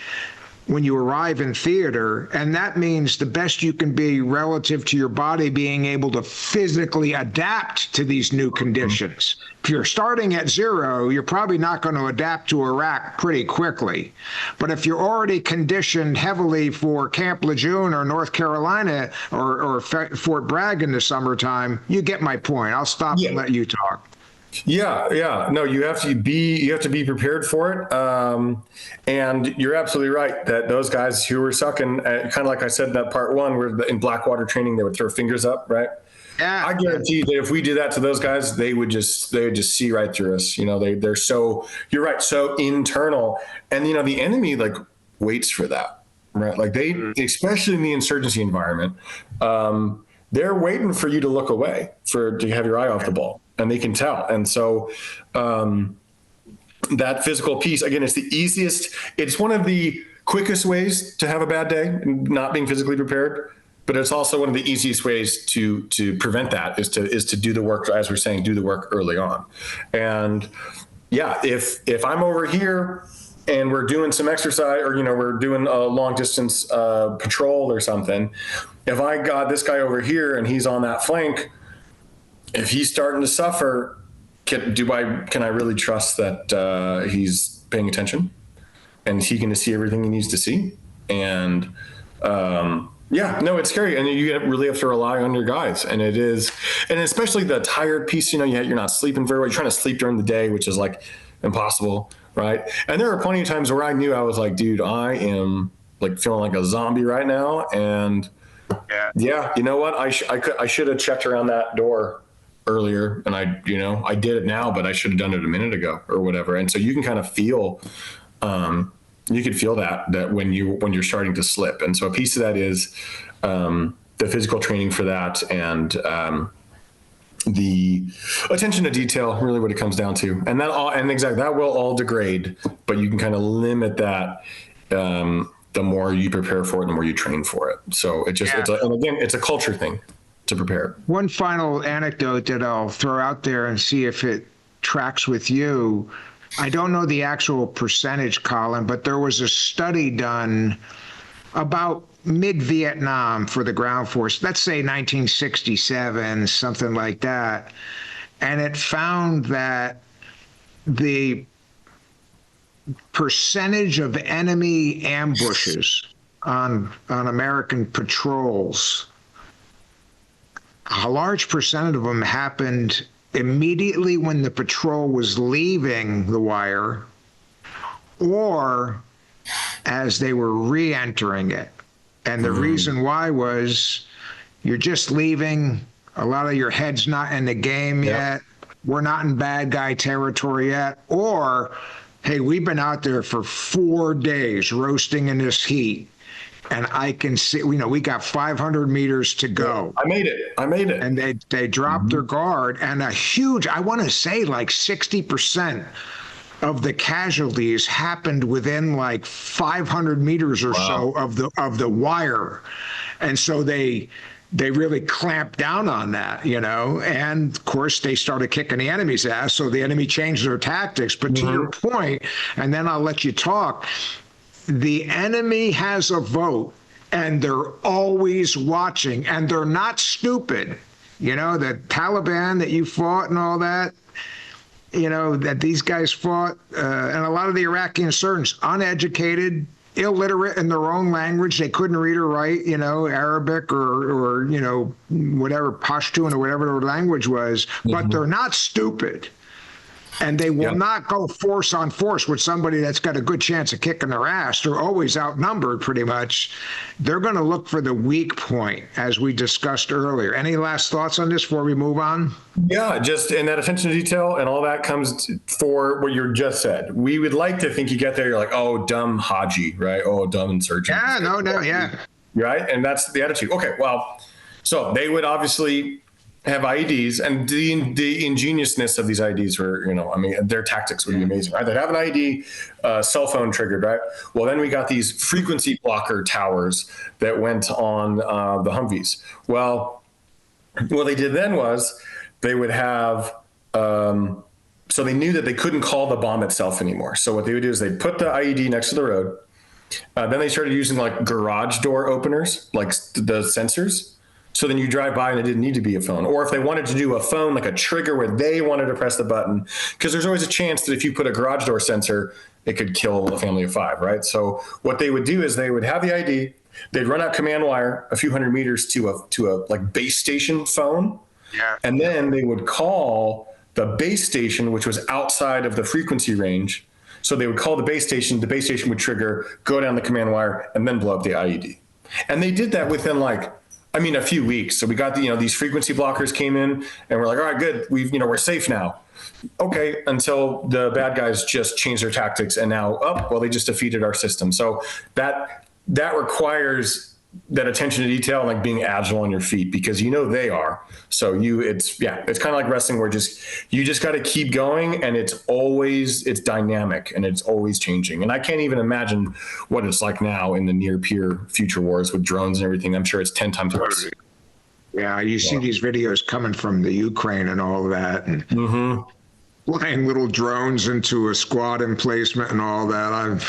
when you arrive in theater, and that means the best you can be relative to your body being able to physically adapt to these new conditions. If you're starting at 0, you're probably not going to adapt to Iraq pretty quickly. But if you're already conditioned heavily for Camp Lejeune or North Carolina or Fort Bragg in the summertime, you get my point. I'll stop and let you talk. Yeah. No, you have to be prepared for it. And you're absolutely right that those guys who were sucking, kind of like I said in that part 1, where in Blackwater training, they would throw fingers up, right? Yeah. I guarantee that if we did that to those guys, they would just see right through us. They're so, you're right, so internal. And, the enemy waits for that, right? Like especially in the insurgency environment, they're waiting for you to look away, to have your eye off the ball. And they can tell. And so that physical piece, again, it's one of the quickest ways to have a bad day, not being physically prepared, but it's also one of the easiest ways to prevent that is to do the work, as we're saying, do the work early on. And yeah, if I'm over here and we're doing some exercise, or, we're doing a long distance patrol or something, if I got this guy over here and he's on that flank, if he's starting to suffer, can I really trust that he's paying attention and he can see everything he needs to see? And it's scary. And you really have to rely on your guys. And it is, and especially the tired piece, you're not sleeping very well. You're trying to sleep during the day, which is impossible, right? And there are plenty of times where I knew I was like, dude, I am feeling like a zombie right now. And yeah, you know what? I should have checked around that door earlier, and I did it now, but I should have done it a minute ago or whatever. And so you can kind of feel, you can feel that when you're starting to slip. And so a piece of that is the physical training for that, and the attention to detail, really what it comes down to. And that will all degrade, but you can kind of limit that the more you prepare for it, the more you train for it. So it's a culture thing to prepare. One final anecdote that I'll throw out there and see if it tracks with you. I don't know the actual percentage, Colin, but there was a study done about mid-Vietnam for the ground force, let's say 1967, something like that. And it found that the percentage of enemy ambushes on American patrols, a large percent of them happened immediately when the patrol was leaving the wire or as they were re-entering it. And the reason why was you're just leaving, a lot of your head's not in the game yet, we're not in bad guy territory yet, or, hey, we've been out there for 4 days roasting in this heat, and I can see, we got 500 meters to go. I made it. And they dropped their guard, and a huge, I want to say like 60% of the casualties happened within like 500 meters or so of the wire. And so they really clamped down on that, and of course they started kicking the enemy's ass. So the enemy changed their tactics. But to your point, and then I'll let you talk, the enemy has a vote and they're always watching and they're not stupid. The Taliban that you fought and all that, that these guys fought, and a lot of the Iraqi insurgents, uneducated, illiterate in their own language. They couldn't read or write, Arabic or whatever, Pashtun or whatever their language was, but they're not stupid. And they will not go force on force with somebody that's got a good chance of kicking their ass. They're always outnumbered pretty much. They're going to look for the weak point, as we discussed earlier. Any last thoughts on this before we move on? Yeah, just in that attention to detail and all that comes for what you just said. We would like to think you get there, you're like, oh, dumb Haji, right? Oh, dumb insurgent. Yeah, yeah. Right? And that's the attitude. Okay, well, so they would obviously have IEDs, and the ingeniousness of these IEDs were, their tactics would be amazing, right? They'd have an IED, cell phone triggered, right? Well, then we got these frequency blocker towers that went on the Humvees. Well, what they did then was they would have, so they knew that they couldn't call the bomb itself anymore. So what they would do is they'd put the IED next to the road. Then they started using like garage door openers, like the sensors. So then you drive by and it didn't need to be a phone. Or if they wanted to do a phone, like a trigger where they wanted to press the button, because there's always a chance that if you put a garage door sensor, it could kill a family of 5, right? So what they would do is they would have the ID, they'd run out command wire a few hundred meters to a like base station phone. Yeah. And then they would call the base station, which was outside of the frequency range. So they would call the base station would trigger, go down the command wire, and then blow up the IED. And they did that within a few weeks. So we got these frequency blockers came in and we're like, all right, good. We're safe now. Okay. Until the bad guys just changed their tactics and now, they just defeated our system. So that requires that attention to detail and like being agile on your feet because they are. So it's kind of like wrestling where you just got to keep going and it's dynamic and it's always changing. And I can't even imagine what it's like now in the near peer future wars with drones and everything. I'm sure it's 10 times worse. Yeah. You see these videos coming from the Ukraine and all of that and flying little drones into a squad emplacement and all that.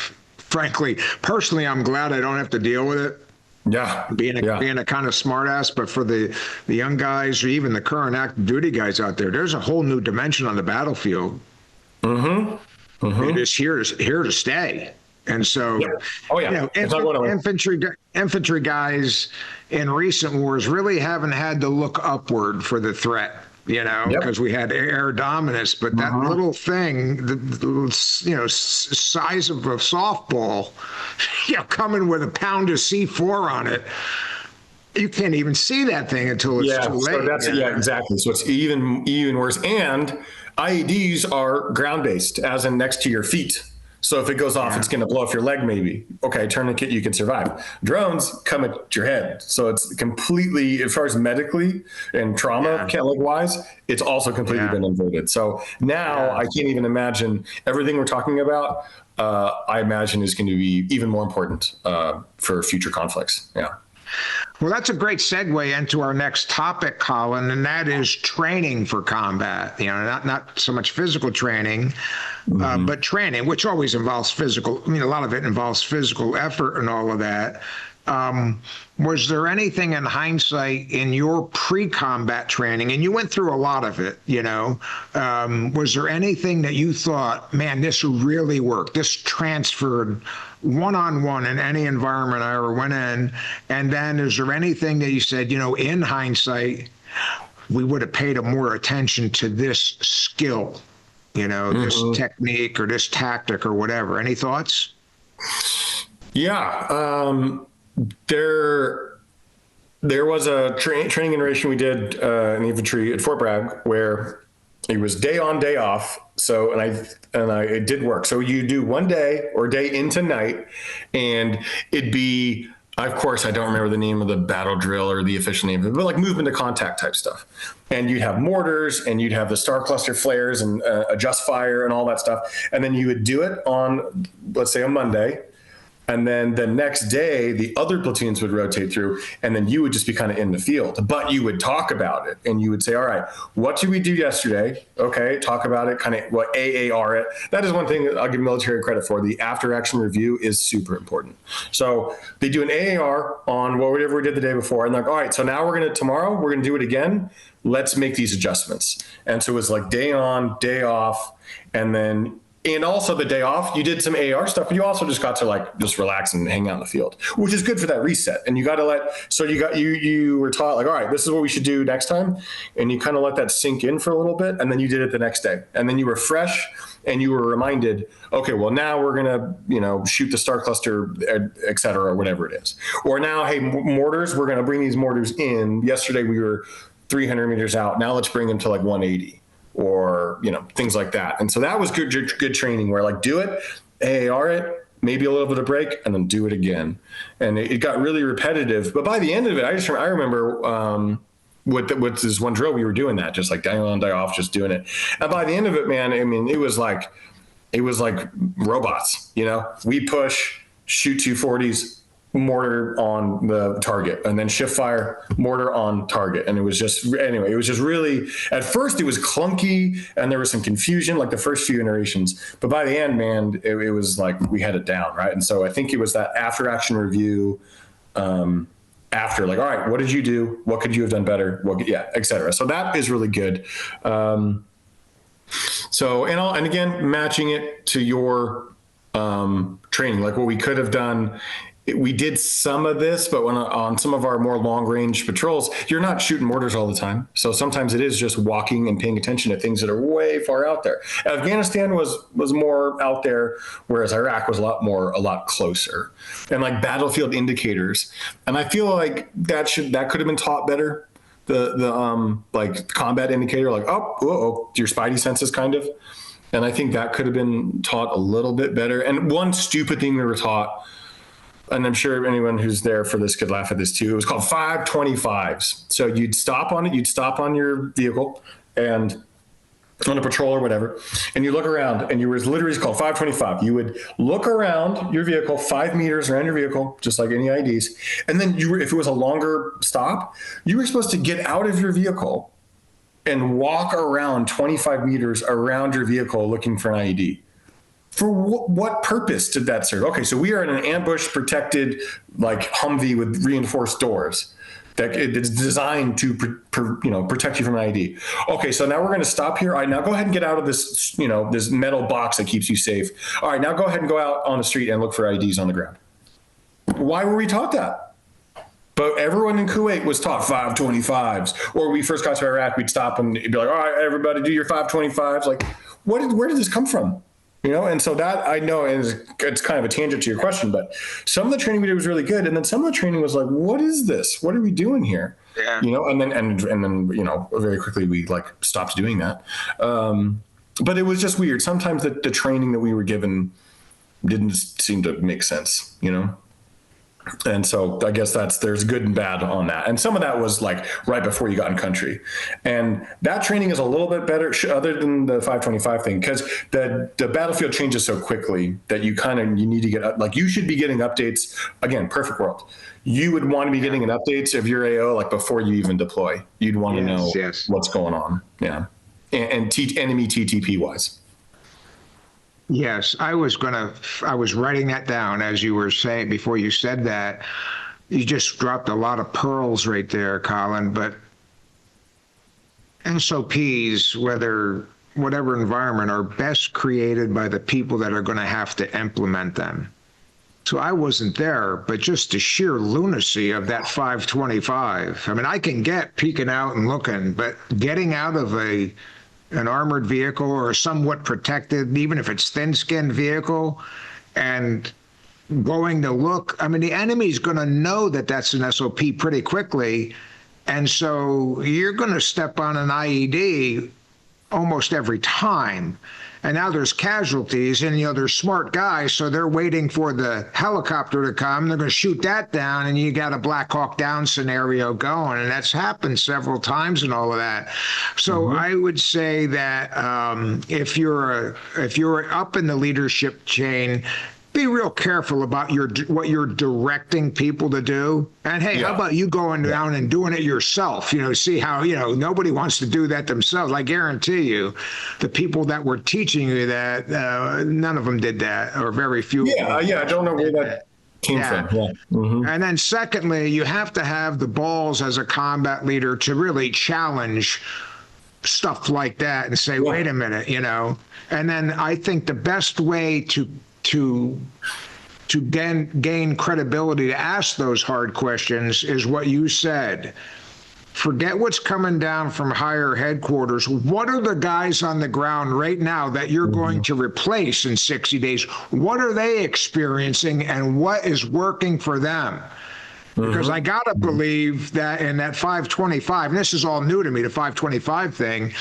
Personally, I'm glad I don't have to deal with it. Yeah. Being a kind of smartass, but for the young guys or even the current active duty guys out there, there's a whole new dimension on the battlefield. It is here to stay. And so, infantry guys in recent wars really haven't had to look upward for the threat. Because we had air dominance, but that little thing, the size of a softball, coming with a pound of C4 on it, you can't even see that thing until it's too late. So that's exactly. So it's even worse. And IEDs are ground-based, as in next to your feet. So if it goes off, it's going to blow off your leg maybe. Okay, tourniquet, you can survive. Drones come at your head. So it's completely, as far as medically and trauma wise, it's also completely been inverted. So now I can't even imagine everything we're talking about, I imagine is going to be even more important for future conflicts. Yeah. Well, that's a great segue into our next topic, Colin, and that is training for combat. Not so much physical training, but training, which always involves physical. I mean, a lot of it involves physical effort and all of that. Was there anything in hindsight in your pre-combat training, and you went through a lot of it, was there anything that you thought, man, this really worked, this transferred one-on-one in any environment I ever went in? And then is there anything that you said, in hindsight, we would have paid more attention to this skill, this technique or this tactic or whatever? Any thoughts? Yeah. There was a training iteration we did in infantry at Fort Bragg where it was day on, day off. So, it did work. So you do one day or day into night, and it'd be, of course, I don't remember the name of the battle drill or the official name, but like movement to contact type stuff. And you'd have mortars, and you'd have the star cluster flares and adjust fire and all that stuff. And then you would do it on, let's say, a Monday. And then the next day, the other platoons would rotate through, and then you would just be kind of in the field. But you would talk about it, and you would say, all right, what did we do yesterday? Okay, talk about it, kind of what AAR it. That is one thing that I'll give military credit for. The after-action review is super important. So they do an AAR on whatever we did the day before, and they're like, all right, so now tomorrow, we're going to do it again. Let's make these adjustments. And so it was like day on, day off, and also the day off, you did some AR stuff, but you also just got to just relax and hang out in the field, which is good for that reset. And you got to you were taught all right, this is what we should do next time. And you kind of let that sink in for a little bit. And then you did it the next day. And then you were fresh and you were reminded, okay, well now we're going to, shoot the star cluster, et cetera, or whatever it is. Or now, hey, mortars, we're going to bring these mortars in. Yesterday we were 300 meters out. Now let's bring them to 180. Or, things like that. And so that was good training where do it, AAR it, maybe a little bit of break, and then do it again. And it got really repetitive. But by the end of it, I remember with this one drill, we were doing that, just day on, day off, just doing it. And by the end of it, man, I mean, it was like robots, we push, shoot 240s, mortar on the target, and then shift fire, mortar on target. And it was just really, at first it was clunky and there was some confusion, the first few iterations, but by the end, man, it was we had it down, right? And so I think it was that after action review, after all right, what did you do? What could you have done better? Et cetera. So that is really good. And again, matching it to your training, what we could have done. We did some of this, but on some of our more long-range patrols, you're not shooting mortars all the time. So sometimes it is just walking and paying attention to things that are way far out there. Afghanistan was more out there, whereas Iraq was a lot closer. And battlefield indicators. And I feel like that could have been taught better. The combat indicator, your spidey senses kind of. And I think that could have been taught a little bit better. And one stupid thing we were taught, and I'm sure anyone who's there for this could laugh at this too, it was called 525s. So you'd stop on your vehicle and on a patrol or whatever, and you look around, and you were literally called 525. You would look around your vehicle, 5 meters around your vehicle, just like any IDs. And then if it was a longer stop, you were supposed to get out of your vehicle and walk around 25 meters around your vehicle looking for an IED. For what purpose did that serve? Okay, so we are in an ambush protected Humvee with reinforced doors that it's designed to protect you from an ID. Okay, so now we're going to stop here. All right, now go ahead and get out of this this metal box that keeps you safe. All right, now go ahead and go out on the street and look for IDs on the ground. Why were we taught that? But everyone in Kuwait was taught 525s. Or we first got to Iraq, we'd stop and be like, all right, everybody do your 525s. Where did this come from? And so that I know it's kind of a tangent to your question, but some of the training we did was really good. And then some of the training was what is this? What are we doing here? Yeah. And then, very quickly we stopped doing that. But it was just weird. Sometimes the training that we were given didn't seem to make sense, And so I guess there's good and bad on that. And some of that was like right before you got in country. And that training is a little bit better other than the 525 thing, because the battlefield changes so quickly that you need to get, like, you should be getting updates. Again, perfect world. You would want to be getting an updates of your AO like before you even deploy. You'd want to know what's going on. Yeah. And enemy TTP wise. Yes, I was writing that down as you were saying before you said that. You just dropped a lot of pearls right there, Colin, but SOPs, whatever environment, are best created by the people that are going to have to implement them. So I wasn't there, but just the sheer lunacy of that 525. I mean, I can get peeking out and looking, but getting out of an armored vehicle or a somewhat protected, even if it's thin-skinned vehicle, and going to look, I mean, the enemy's going to know that that's an SOP pretty quickly. And so you're going to step on an IED almost every time. And now there's casualties, and, they're smart guys, so they're waiting for the helicopter to come. They're going to shoot that down, and you got a Black Hawk Down scenario going, and that's happened several times and all of that. So I would say that if you're up in the leadership chain, be real careful about what you're directing people to do. And hey, how about you going down and doing it yourself? See how, nobody wants to do that themselves. I guarantee you, the people that were teaching you that, none of them did that, or very few. I don't know where that came from. Yeah. Mm-hmm. And then secondly, you have to have the balls as a combat leader to really challenge stuff like that and say, wait a minute, And then I think the best way to gain credibility to ask those hard questions is what you said. Forget what's coming down from higher headquarters. What are the guys on the ground right now that you're going to replace in 60 days? What are they experiencing, and what is working for them? Because I got to believe that in that 525, and this is all new to me, the 525 thing,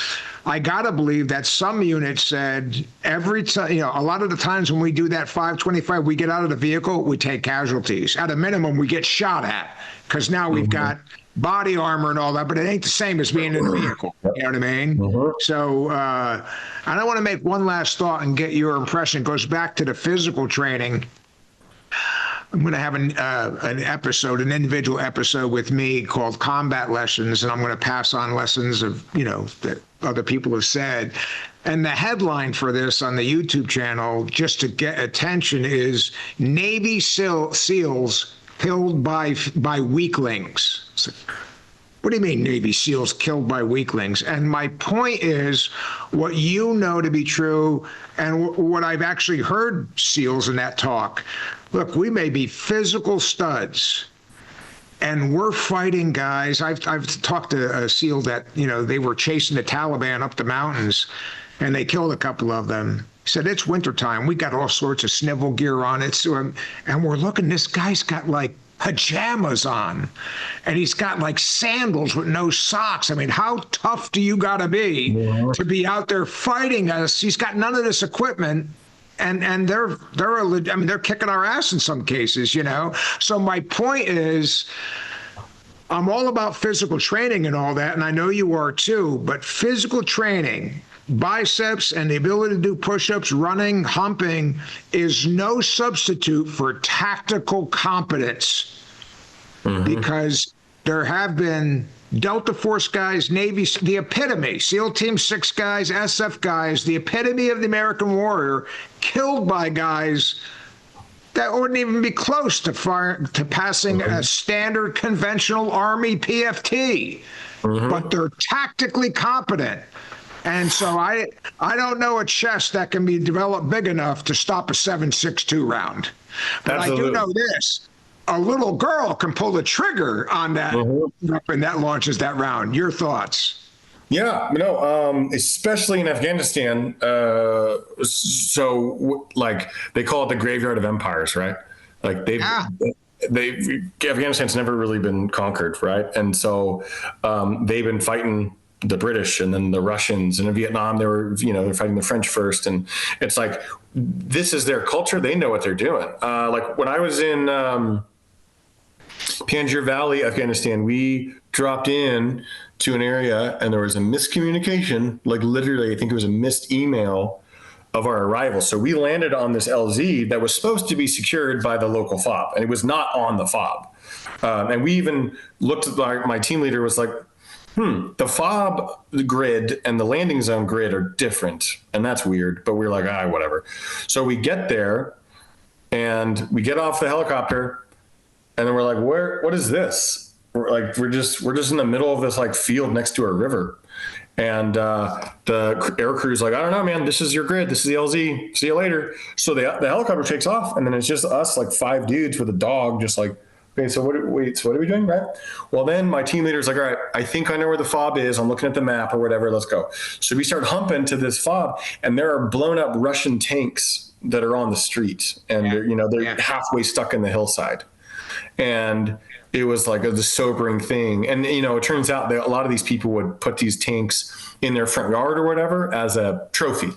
I got to believe that some units said every time, a lot of the times when we do that 525, we get out of the vehicle, we take casualties. At a minimum, we get shot at, because now we've got body armor and all that, but it ain't the same as being in the vehicle. You know what I mean? So I want to make one last thought and get your impression. It goes back to the physical training. I'm going to have an individual episode with me called Combat Lessons, and I'm going to pass on lessons of, that other people have said. And the headline for this on the YouTube channel, just to get attention, is Navy SEALs killed by weaklings. So, what do you mean Navy SEALs killed by weaklings? And my point is, what you know to be true, and what I've actually heard SEALs in that talk. Look, we may be physical studs, and we're fighting guys. I've talked to a SEAL that, they were chasing the Taliban up the mountains, and they killed a couple of them. He said, it's wintertime. We got all sorts of snivel gear on it. So, and we're looking, this guy's got like pajamas on, and he's got like sandals with no socks. I mean, how tough do you got to be to be out there fighting us? He's got none of this equipment. And they're kicking our ass in some cases, So my point is, I'm all about physical training and all that, and I know you are too, but physical training, biceps and the ability to do push-ups, running, humping, is no substitute for tactical competence. Because there have been Delta Force guys, Navy, the epitome, SEAL Team 6 guys, SF guys, the epitome of the American warrior, killed by guys that wouldn't even be close to passing a standard conventional Army PFT. But they're tactically competent. And so I don't know a chest that can be developed big enough to stop a 7.62 round. But Absolutely. I do know this. A little girl can pull the trigger on that weapon that launches that round. Your thoughts? Yeah, especially in Afghanistan. So like they call it the graveyard of empires, right? Like Afghanistan's never really been conquered, right? And so they've been fighting the British and then the Russians, and in Vietnam they were, they're fighting the French first, and it's like this is their culture. They know what they're doing. Like when I was in Tangier Valley, Afghanistan, we dropped in to an area and there was a miscommunication, like literally, I think it was a missed email of our arrival. So we landed on this LZ that was supposed to be secured by the local FOB, and it was not on the FOB. And we even looked at my team leader was like, the FOB grid and the landing zone grid are different. And that's weird, but we were like, whatever. So we get there and we get off the helicopter and then we're like, what is this? We're just in the middle of this like field next to a river. And the air crew's like, I don't know, man, this is your grid. This is the LZ. See you later. So the helicopter takes off, and then it's just us, like 5 dudes with a dog, just like, okay, so what are we doing, right? Well, then my team leader's like, all right, I think I know where the FOB is. I'm looking at the map or whatever. Let's go. So we start humping to this FOB, and there are blown up Russian tanks that are on the street, and they're halfway stuck in the hillside. And it was like the sobering thing. And, it turns out that a lot of these people would put these tanks in their front yard or whatever as a trophy,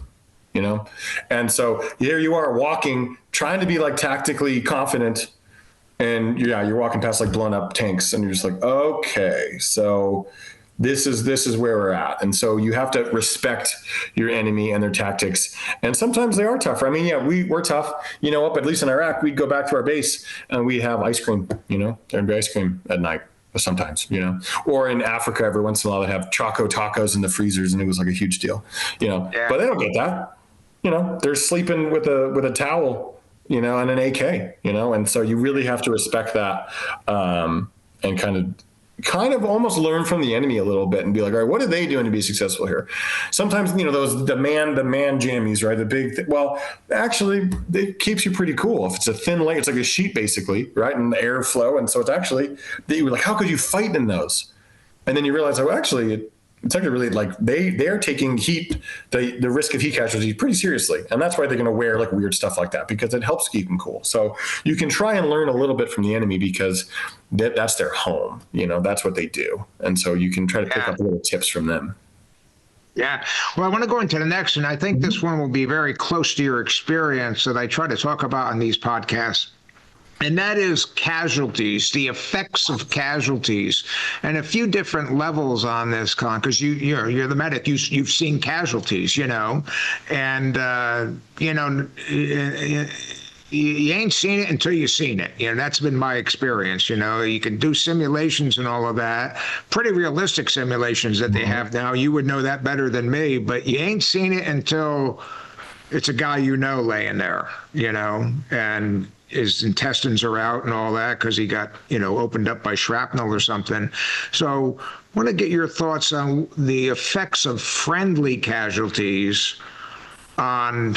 And so here you are walking, trying to be like tactically confident. And you're walking past like blown up tanks and you're just like, okay, so this is where we're at. And so you have to respect your enemy and their tactics. And sometimes they are tougher. I mean, we're tough, up at least in Iraq, we'd go back to our base and we'd have ice cream, there'd be ice cream at night sometimes, or in Africa, every once in a while they'd have Choco tacos in the freezers and it was like a huge deal, but they don't get that, they're sleeping with a towel, and an AK, and so you really have to respect that, and kind of almost learn from the enemy a little bit and be like, all right, what are they doing to be successful here? Sometimes, those, the man jammies, right? The big, well, actually it keeps you pretty cool. If it's a thin layer, it's like a sheet basically, right? And the airflow. And so it's actually, you were like, how could you fight in those? And then you realize, oh, actually it's actually really like they're taking the risk of heat casualties pretty seriously. And that's why they're going to wear like weird stuff like that, because it helps keep them cool. So you can try and learn a little bit from the enemy because that's their home, that's what they do. And so you can try to pick up little tips from them. Yeah. Well, I want to go into the next, and I think this one will be very close to your experience that I try to talk about on these podcasts. And that is casualties, the effects of casualties, and a few different levels on this, Colin, because you're the medic, you've seen casualties, and you ain't seen it until you've seen it. That's been my experience. You can do simulations and all of that, pretty realistic simulations that they have now. You would know that better than me, but you ain't seen it until it's a guy laying there, and his intestines are out and all that because he got, opened up by shrapnel or something. So I want to get your thoughts on the effects of friendly casualties on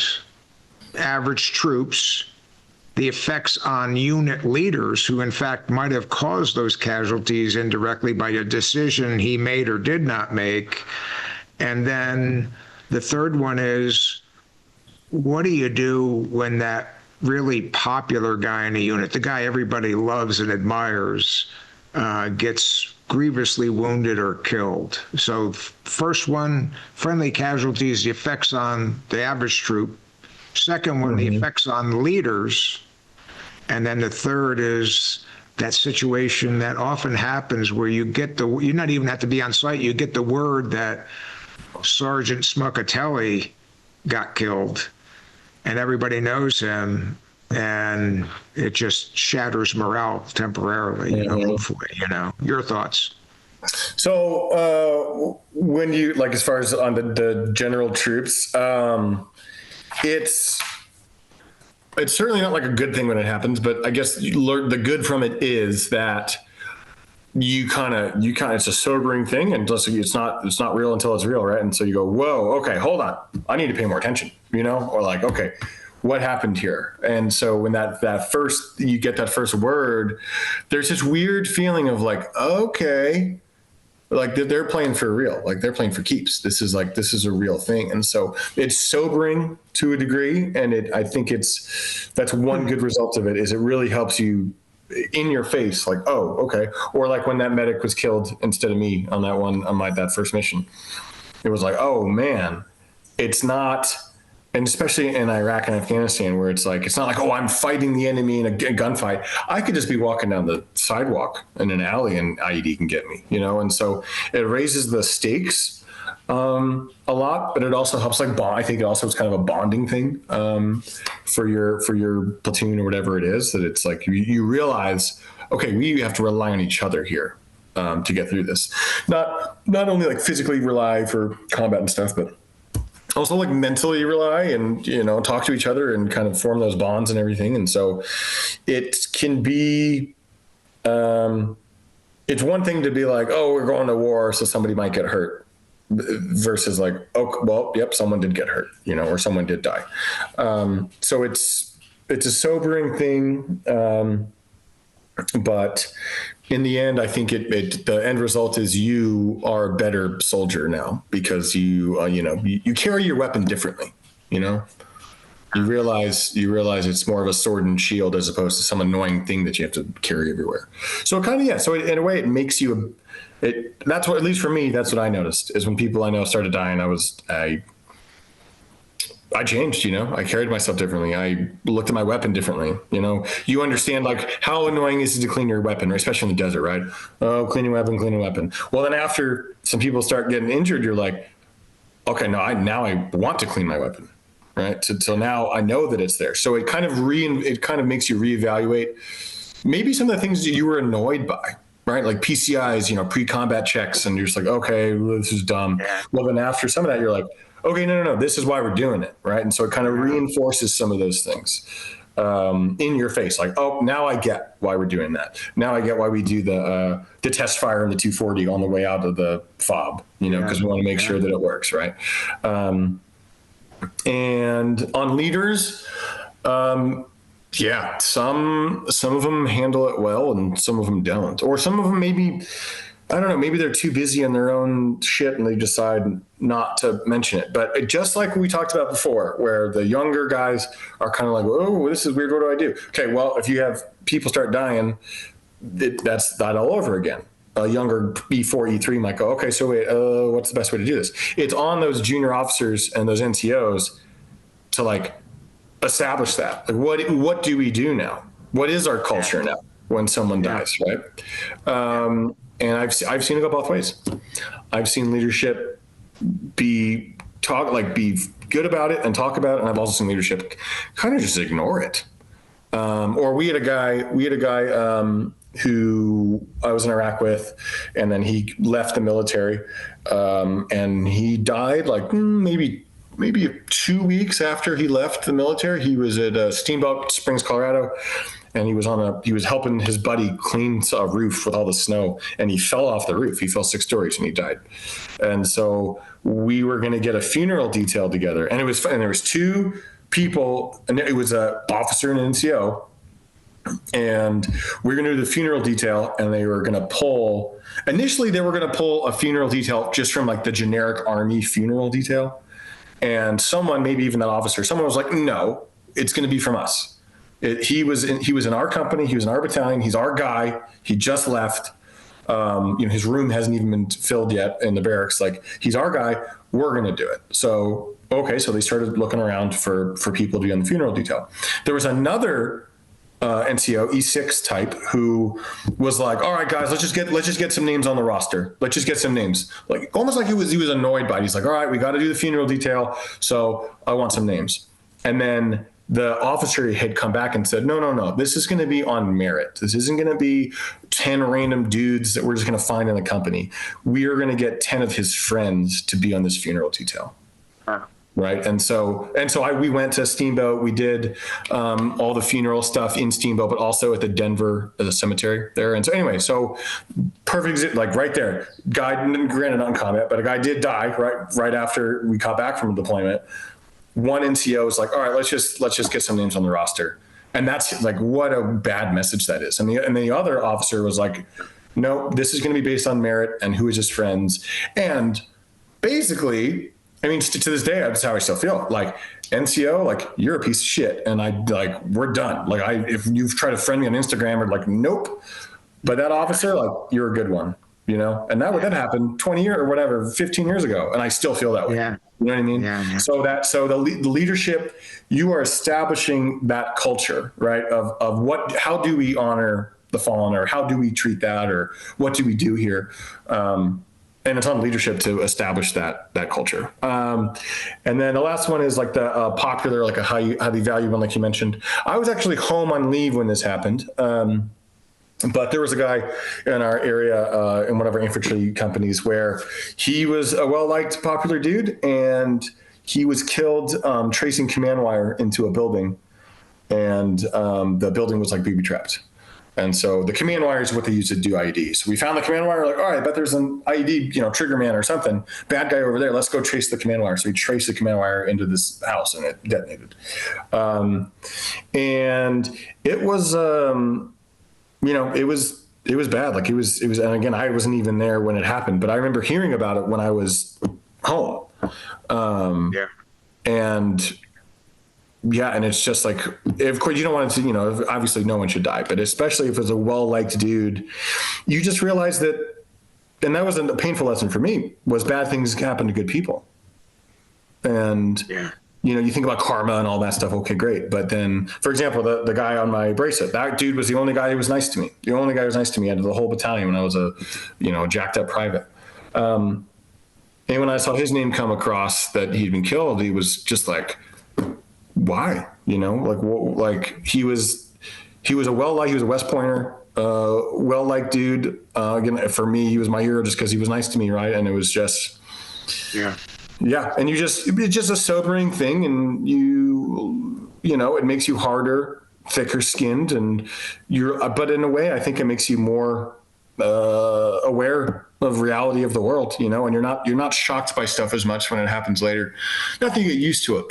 average troops, the effects on unit leaders who in fact might have caused those casualties indirectly by a decision he made or did not make. And then the third one is, what do you do when that really popular guy in a unit, the guy everybody loves and admires, gets grievously wounded or killed? So first one, friendly casualties, the effects on the average troop. Second one, the effects on leaders. And then the third is that situation that often happens where you not even have to be on site, you get the word that Sergeant Smuckatelli got killed. And everybody knows him, and it just shatters morale temporarily, hopefully, Your thoughts? So when you, like, as far as on the general troops, it's certainly not like a good thing when it happens, but I guess you learn the good from it is that you kind of it's a sobering thing, and it's not real until it's real, right? And so you go, whoa, okay, hold on, I need to pay more attention, or like, okay, what happened here? And so when you get that first word, there's this weird feeling of like, okay, like they're playing for real, like they're playing for keeps. This is a real thing. And so it's sobering to a degree. And I think that's one good result of it, is it really helps you in your face, like, oh, okay. Or like when that medic was killed instead of me on that first mission, it was like, oh man, it's not and especially in Iraq and Afghanistan, where it's like, it's not like, oh, I'm fighting the enemy in a gunfight. I could just be walking down the sidewalk in an alley and IED can get me, and so it raises the stakes a lot, but it also helps like bond. I think it also is kind of a bonding thing for your platoon or whatever it is, that it's like you realize, okay, we have to rely on each other here to get through this. Not only like physically rely for combat and stuff, but also like mentally rely and, talk to each other and kind of form those bonds and everything. And so it can be, it's one thing to be like, oh, we're going to war, so somebody might get hurt, versus like, oh, well, yep, someone did get hurt, or someone did die. So it's a sobering thing. But in the end, I think the end result is you are a better soldier now, because you carry your weapon differently. You realize it's more of a sword and shield as opposed to some annoying thing that you have to carry everywhere. So it kind of, so in a way it makes you that's what, at least for me, that's what I noticed, is when people I know started dying, I changed, I carried myself differently. I looked at my weapon differently. You understand like how annoying is it to clean your weapon, especially in the desert, right? Oh, clean your weapon. Well, then after some people start getting injured, you're like, okay, now I want to clean my weapon, right? So now I know that it's there. So it kind of makes you reevaluate maybe some of the things that you were annoyed by, right? Like PCIs, pre-combat checks, and you're just like, okay, well, this is dumb. Yeah. Well, then after some of that, you're like, okay, no, this is why we're doing it, right? And so it kind of reinforces some of those things in your face. Like, oh, now I get why we're doing that. Now I get why we do the test fire in the 240 on the way out of the fob, because we want to make sure that it works, right? And on leaders, some of them handle it well and some of them don't. Or some of them maybe, I don't know, maybe they're too busy in their own shit and they decide not to mention it. But just like we talked about before, where the younger guys are kind of like, oh, this is weird, what do I do? Okay, well, if you have people start dying, that's that all over again. A younger E4, E3 might go, okay, so wait, what's the best way to do this? It's on those junior officers and those NCOs to like establish that. Like, what do we do now? What is our culture now when someone dies, right? And I've seen it go both ways. I've seen leadership be good about it and talk about it, and I've also seen leadership kind of just ignore it. Or we had a guy who I was in Iraq with, and then he left the military, and he died like maybe 2 weeks after he left the military. He was at Steamboat Springs, Colorado. And he was helping his buddy clean a roof with all the snow, and he fell off the roof. He fell 6 stories and he died. And so we were going to get a funeral detail together, and there was 2 people, and it was an officer and an NCO, and we were going to do the funeral detail, and they were going to pull a funeral detail just from like the generic Army funeral detail. And someone, maybe even that officer, someone was like, no, it's going to be from us. He was in our company. He was in our battalion. He's our guy. He just left. His room hasn't even been filled yet in the barracks. Like, he's our guy. We're going to do it. So, okay. So they started looking around for people to be on the funeral detail. There was another NCO, E6 type, who was like, all right, guys, let's just get some names on the roster. Let's just get some names. Like, almost like he was annoyed by it. He's like, all right, we got to do the funeral detail. So I want some names. And then the officer had come back and said, no, this is going to be on merit. This isn't going to be 10 random dudes that we're just going to find in the company. We are going to get 10 of his friends to be on this funeral detail. Right. And so we went to Steamboat. We did all the funeral stuff in Steamboat, but also at the Denver, the cemetery there. And so anyway, perfect, like right there, guy, granted not in combat, but a guy did die right after we got back from deployment. One NCO was like, all right, let's just get some names on the roster. And that's like, what a bad message that is. And the other officer was like, no, this is going to be based on merit and who is his friends. And basically, I mean, to this day, that's how I still feel. Like, NCO, like, you're a piece of shit. And we're done. Like, if you've tried to friend me on Instagram, or like, nope. But that officer, like, you're a good one, And that happened 20 years or whatever, 15 years ago. And I still feel that way. You know what I mean? Yeah. So the leadership, you are establishing that culture, right? Of how do we honor the fallen, or how do we treat that, or what do we do here? And it's on leadership to establish that culture. And then the last one is like the popular, like a highly valued one, like you mentioned. I was actually home on leave when this happened. But there was a guy in our area, in one of our infantry companies, where he was a well-liked, popular dude, and he was killed tracing command wire into a building, and the building was like booby-trapped. And so the command wire is what they use to do IEDs. So we found the command wire, like, all right, I bet there's an IED, trigger man or something, bad guy over there. Let's go trace the command wire. So we traced the command wire into this house, and it detonated. And it was, it was bad. Like it was, and again, I wasn't even there when it happened, but I remember hearing about it when I was home. And it's just like, of course you don't want it to, obviously no one should die, but especially if it's a well-liked dude, you just realize that, and that was a painful lesson for me, was bad things happen to good people. And, you think about karma and all that stuff. Okay, great. But then, for example, the guy on my bracelet, that dude was the only guy who was nice to me. The only guy who was nice to me out of the whole battalion when I was a jacked up private. And when I saw his name come across that he'd been killed, he was just like, why? He was a well-liked, he was a West Pointer, well-liked dude. Again, for me, he was my hero just because he was nice to me, right? And it was just, yeah. And it's just a sobering thing, and it makes you harder, thicker skinned, and but in a way, I think it makes you more aware of reality of the world, and you're not shocked by stuff as much when it happens later. Not that you get used to it,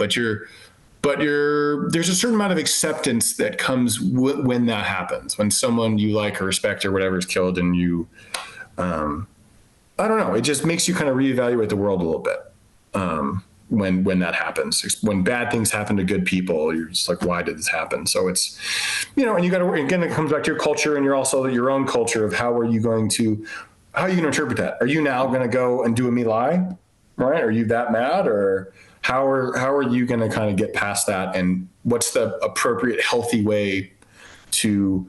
but there's a certain amount of acceptance that comes when that happens, when someone you like or respect or whatever is killed, and you, I don't know, it just makes you kind of reevaluate the world a little bit. When that happens, when bad things happen to good people, you're just like, why did this happen? So it's, and you got to, again, it comes back to your culture, and you're also your own culture of how are you going to interpret that? Are you now going to go and do a me lie, right? Are you that mad, or how are you going to kind of get past that? And what's the appropriate, healthy way to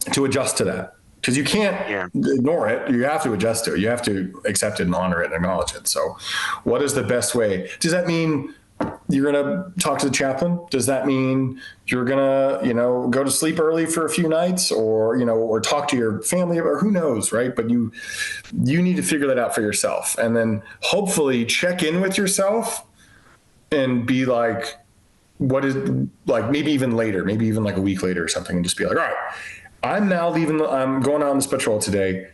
adjust to that? Because you can't ignore it. You have to adjust to it. You have to accept it and honor it and acknowledge it. So what is the best way? Does that mean you're going to talk to the chaplain? Does that mean you're going to, go to sleep early for a few nights, or, or talk to your family, or who knows, right? But you need to figure that out for yourself. And then hopefully check in with yourself and be like, what is, like, maybe even later, maybe even like a week later or something, and just be like, all right, I'm going on this patrol today.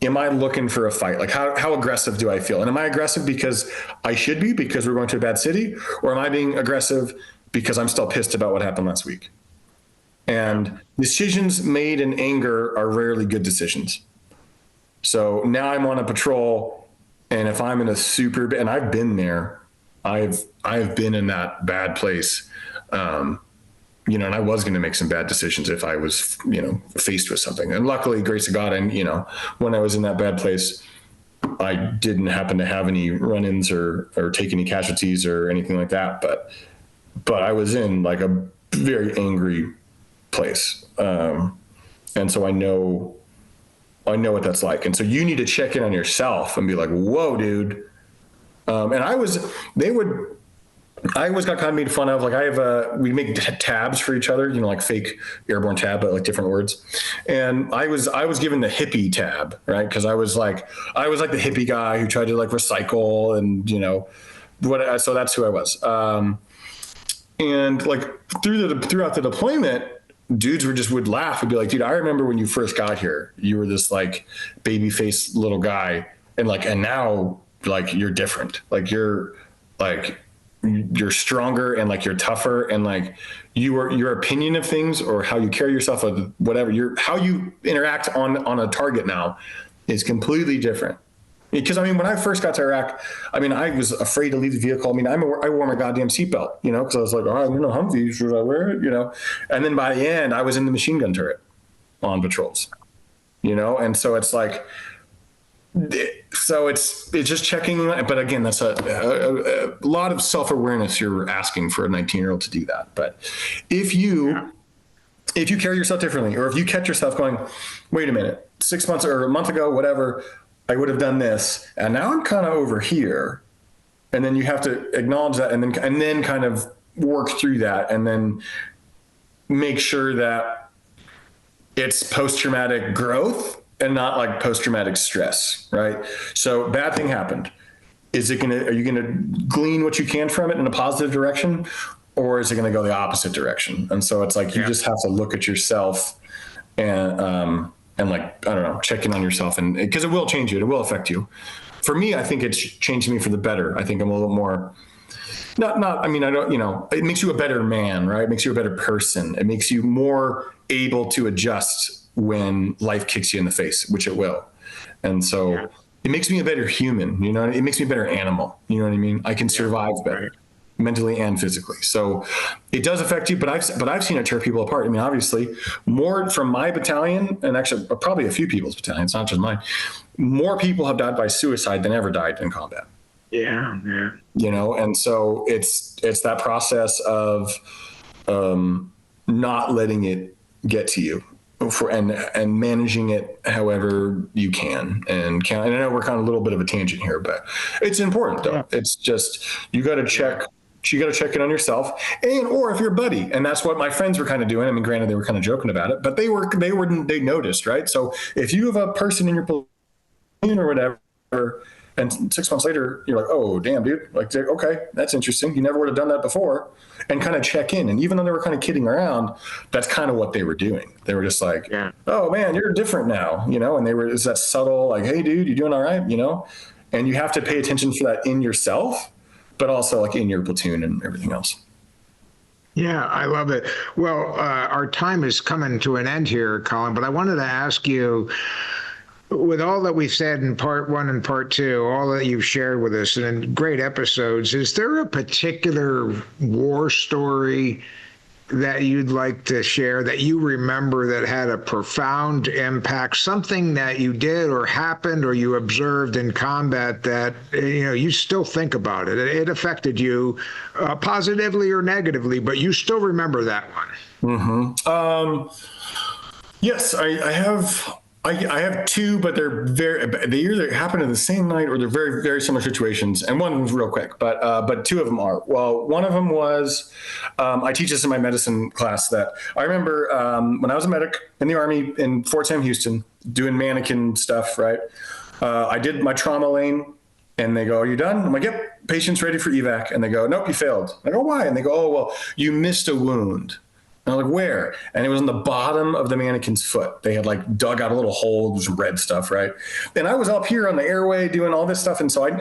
Am I looking for a fight? Like how aggressive do I feel? And am I aggressive because I should be, because we're going to a bad city? Or am I being aggressive because I'm still pissed about what happened last week? And decisions made in anger are rarely good decisions. So now I'm on a patrol, and if I'm in a and I've been there, I've been in that bad place. And I was going to make some bad decisions if I was, faced with something. And luckily, grace of God, and, when I was in that bad place, I didn't happen to have any run-ins or take any casualties or anything like that. But I was in like a very angry place. And so I know what that's like. And so you need to check in on yourself and be like, whoa, dude. And I always got kind of made fun of. Like we make tabs for each other, like fake Airborne tab, but like different words. And I was given the hippie tab, right? Cause I was like the hippie guy who tried to like recycle and, so that's who I was. And like throughout the deployment, dudes would laugh and be like, dude, I remember when you first got here, you were this like baby faced little guy. And now like you're different. Like you're stronger, and like you're tougher, and like your opinion of things, or how you carry yourself, or whatever, how you interact on a target now is completely different. Because when I first got to Iraq, I was afraid to leave the vehicle. I wore my goddamn seatbelt, because I was like, oh, I'm in a Humvee, should I wear it? And then by the end, I was in the machine gun turret on patrols, and so it's like, So it's just checking, but again, that's a lot of self-awareness. You're asking for a 19-year-old to do that. But if you carry yourself differently, or if you catch yourself going, wait a minute, 6 months or a month ago, whatever, I would have done this, and now I'm kind of over here. And then you have to acknowledge that, and then kind of work through that, and then make sure that it's post-traumatic growth and not like post-traumatic stress, right? So bad thing happened. Are you gonna glean what you can from it in a positive direction, or is it gonna go the opposite direction? And so it's like, you just have to look at yourself and like, I don't know, check in on yourself, and because it will change you, it will affect you. For me, I think it's changed me for the better. I think I'm a little more, I mean, I don't, it makes you a better man, right? It makes you a better person. It makes you more able to adjust when life kicks you in the face, which it will. And so it makes me a better human, it makes me a better animal. You know what I mean? I can survive better mentally and physically. So it does affect you, but I've seen it tear people apart. I mean, obviously more from my battalion, and actually probably a few people's battalions, not just mine, more people have died by suicide than ever died in combat. Yeah. And so it's that process of not letting it get to you and managing it however you can. And I know we're kind of a little bit of a tangent here, but it's important though. Yeah. It's just, you got to check in on yourself, or if you're a buddy. And that's what my friends were kind of doing. I mean, granted, they were kind of joking about it, but they noticed, right? So if you have a person in your platoon or whatever, and 6 months later, you're like, oh, damn, dude. Like, okay, that's interesting. You never would have done that before. And kind of check in. And even though they were kind of kidding around, that's kind of what they were doing. They were just like, oh, man, you're different now, And it's that subtle, like, hey, dude, you doing all right, And you have to pay attention for that in yourself, but also like in your platoon and everything else. Yeah, I love it. Well, our time is coming to an end here, Colin, but I wanted to ask you, with all that we've said in part 1 and part 2, all that you've shared with us and in great episodes, is there a particular war story that you'd like to share that you remember that had a profound impact, something that you did or happened or you observed in combat that, you still think about it? It affected you positively or negatively, but you still remember that one. Yes, I have. I have two, but they either happen in the same night or they're very, very similar situations. And one of them's real quick, but two of them are. Well, one of them was, I teach this in my medicine class, that I remember when I was a medic in the Army in Fort Sam Houston doing mannequin stuff, right? I did my trauma lane and they go, are you done? I'm like, yep, patient's ready for evac. And they go, nope, you failed. I go, why? And they go, oh, well, you missed a wound. And I'm like, where? And it was on the bottom of the mannequin's foot. They had like dug out a little hole, it was red stuff, right? And I was up here on the airway doing all this stuff. And so I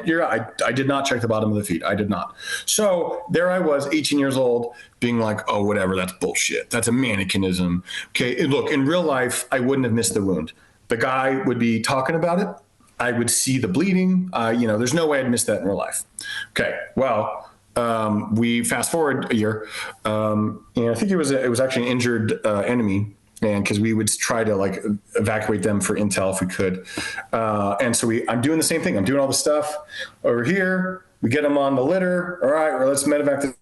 did not check the bottom of the feet. I did not. So there I was, 18 years old, being like, oh, whatever, that's bullshit. That's a mannequinism. Okay, and look, in real life, I wouldn't have missed the wound. The guy would be talking about it. I would see the bleeding. There's no way I'd miss that in real life. Okay, well, we fast forward a year, and I think it was actually an injured enemy, and because we would try to like evacuate them for intel if we could, and so I'm doing the same thing. I'm doing all the stuff over here. We get them on the litter. All right, well, let's medevac this.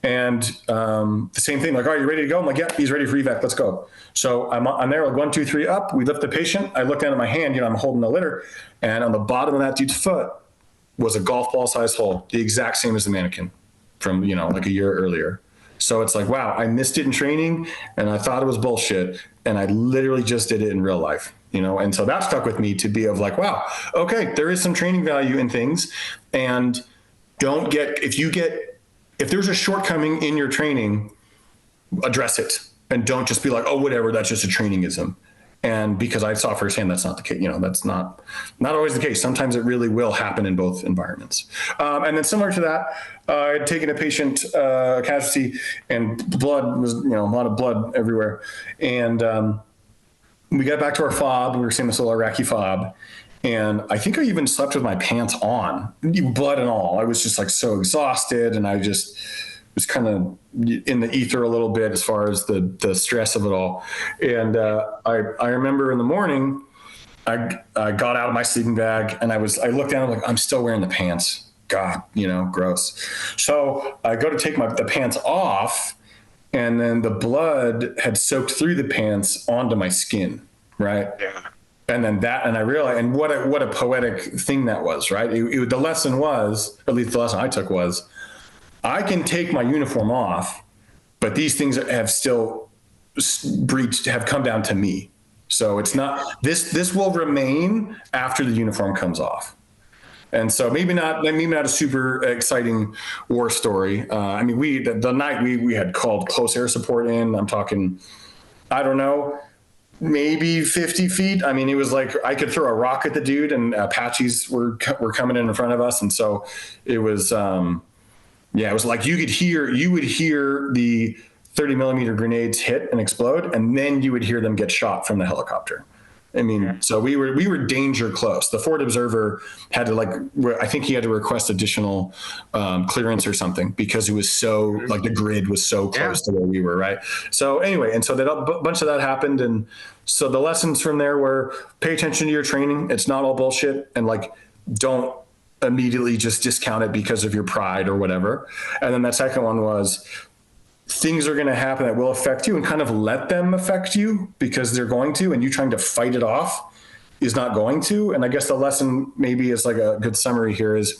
And the same thing, like, all right, you ready to go? I'm like, yeah, he's ready for evac. Let's go. So I'm there, like 1, 2, 3, up. We lift the patient. I look down at my hand. I'm holding the litter, and on the bottom of that dude's foot was a golf ball sized hole, the exact same as the mannequin from, like a year earlier. So it's like, wow, I missed it in training and I thought it was bullshit. And I literally just did it in real life, and so that stuck with me to be of like, wow, okay, there is some training value in things. And if there's a shortcoming in your training, address it and don't just be like, oh, whatever, that's just a trainingism. And because I saw firsthand, that's not the case. That's not always the case. Sometimes it really will happen in both environments. And then similar to that, I had taken a patient casualty, and blood was, a lot of blood everywhere. And we got back to our fob. We were seeing this little Iraqi fob. And I think I even slept with my pants on, blood and all. I was just like so exhausted, and I just was kind of in the ether a little bit as far as the stress of it all. And I remember in the morning, I got out of my sleeping bag and I looked down, I'm like, I'm still wearing the pants. God, gross. So I go to take the pants off, and then the blood had soaked through the pants onto my skin. Right. Yeah. And then I realized, and what a poetic thing that was, right? The lesson was, at least the lesson I took was, I can take my uniform off, but these things have still have come down to me. So it's not, this will remain after the uniform comes off. And so maybe not a super exciting war story. I mean, the night we had called close air support in, I'm talking, I don't know, maybe 50 feet. I mean, it was like I could throw a rock at the dude, and Apaches were coming in front of us. And so it was, it was like you would hear the 30 millimeter grenades hit and explode, and then you would hear them get shot from the helicopter. I mean, so we were danger close. The Ford Observer had to I think he had to request additional clearance or something because it was so the grid was so close to where we were. Right. So anyway, and so a bunch of that happened. And so the lessons from there were pay attention to your training. It's not all bullshit. And don't immediately just discount it because of your pride or whatever. And then that second one was, things are going to happen that will affect you, and kind of let them affect you because they're going to, and you trying to fight it off is not going to. And I guess the lesson maybe is a good summary here is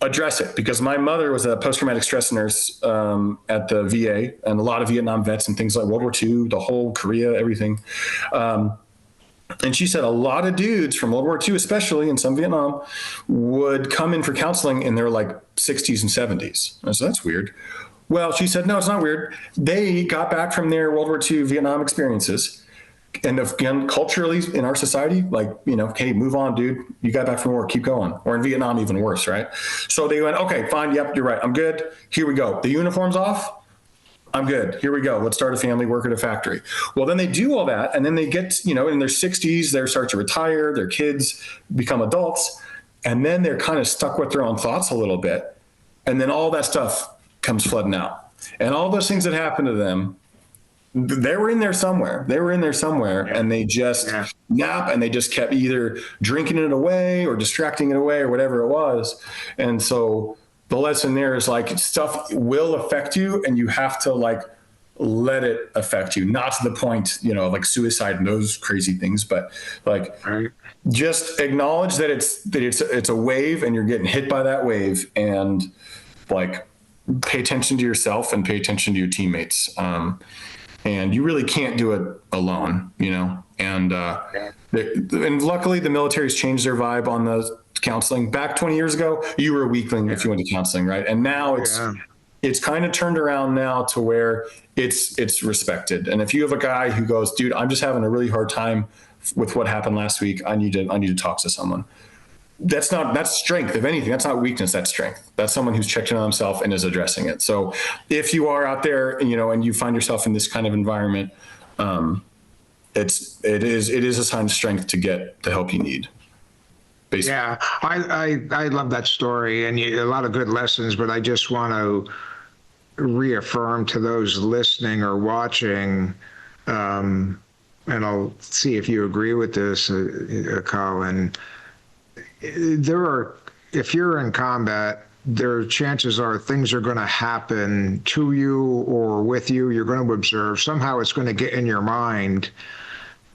address it, because my mother was a post-traumatic stress nurse at the VA, and a lot of Vietnam vets and things like World War II, the whole Korea, everything. And she said a lot of dudes from World War II, especially, and some Vietnam, would come in for counseling in their 60s and 70s. I said, that's weird. Well, she said, no, it's not weird. They got back from their World War II Vietnam experiences. And again, culturally in our society, hey, move on, dude. You got back from war, keep going. Or in Vietnam, even worse, right? So they went, okay, fine. Yep, you're right. I'm good. Here we go. The uniform's off. I'm good. Here we go. Let's start a family, work at a factory. Well, then they do all that. And then they get, in their 60s, they start to retire. Their kids become adults. And then they're kind of stuck with their own thoughts a little bit. And then all that stuff comes flooding out, and all those things that happened to them, they were in there somewhere. And they just nap, and they just kept either drinking it away or distracting it away or whatever it was. And so the lesson there is stuff will affect you, and you have to let it affect you, not to the point, suicide and those crazy things, but just acknowledge that it's a wave, and you're getting hit by that wave, and pay attention to yourself and pay attention to your teammates. And you really can't do it alone, and luckily the military's changed their vibe on the counseling. Back 20 years ago, you were a weakling if you went to counseling. Right. And now it's kind of turned around now to where it's respected. And if you have a guy who goes, dude, I'm just having a really hard time with what happened last week, I need to talk to someone. That's strength. If anything, that's not weakness, that's strength. That's someone who's checked in on himself and is addressing it. So if you are out there, and you find yourself in this kind of environment, it is a sign of strength to get the help you need. Basically. Yeah, I love that story, and a lot of good lessons, but I just want to reaffirm to those listening or watching, and I'll see if you agree with this, Colin. If you're in combat, chances are things are going to happen to you or with you. You're going to observe. Somehow it's going to get in your mind.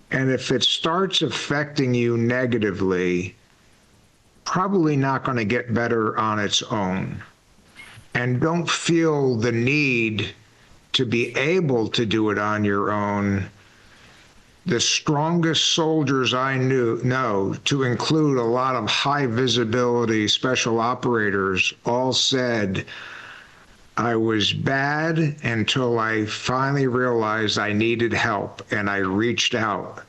And if it starts affecting you negatively, probably not going to get better on its own. And don't feel the need to be able to do it on your own. The strongest soldiers I know, to include a lot of high visibility special operators, all said, I was bad until I finally realized I needed help, and I reached out.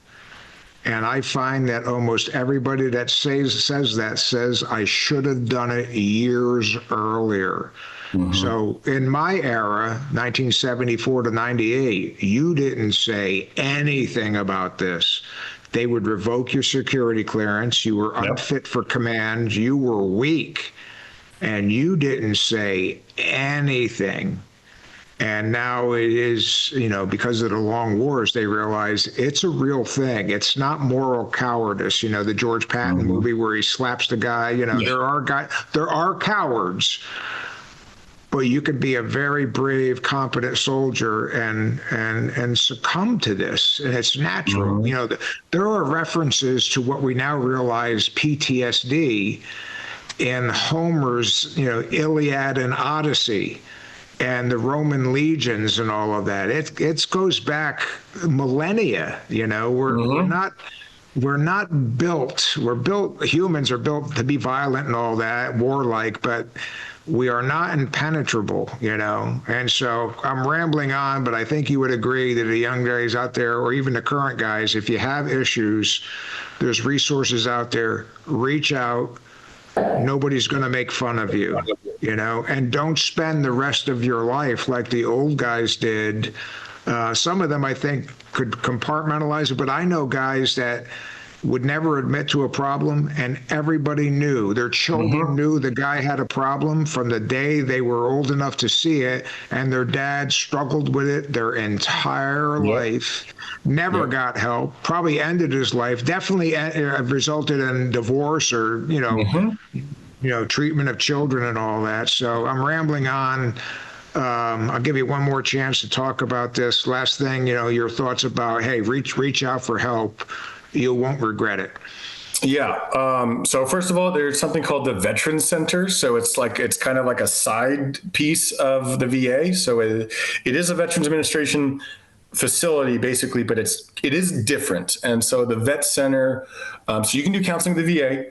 And I find that almost everybody that says I should have done it years earlier. Mm-hmm. So in my era, 1974 to 98, you didn't say anything about this. They would revoke your security clearance. You were unfit for command. You were weak, and you didn't say anything. And now it is, because of the long wars, they realize it's a real thing. It's not moral cowardice. The George Patton movie where he slaps the guy. There are cowards, but you could be a very brave, competent soldier and succumb to this, and it's natural. There are references to what we now realize PTSD in Homer's, Iliad and Odyssey, and the Roman legions and all of that. It goes back millennia. We're not built. Humans are built to be violent and all that, warlike, but we are not impenetrable, And so I'm rambling on, but I think you would agree that the young guys out there, or even the current guys, if you have issues, there's resources out there. Reach out. Nobody's going to make fun of you, and don't spend the rest of your life like the old guys did. Some of them, I think, could compartmentalize it, but I know guys that would never admit to a problem, and everybody knew. Their children knew the guy had a problem from the day they were old enough to see it, and their dad struggled with it their entire life, never got help, probably ended his life, definitely resulted in divorce or, treatment of children and all that. So I'm rambling on. I'll give you one more chance to talk about this. Last thing, your thoughts about, hey, reach out for help. You won't regret it. Yeah. So first of all, there's something called the Veterans Center. So it's kind of like a side piece of the VA. So it is a Veterans Administration facility basically, but it is different. And so the Vet Center, so you can do counseling at the VA.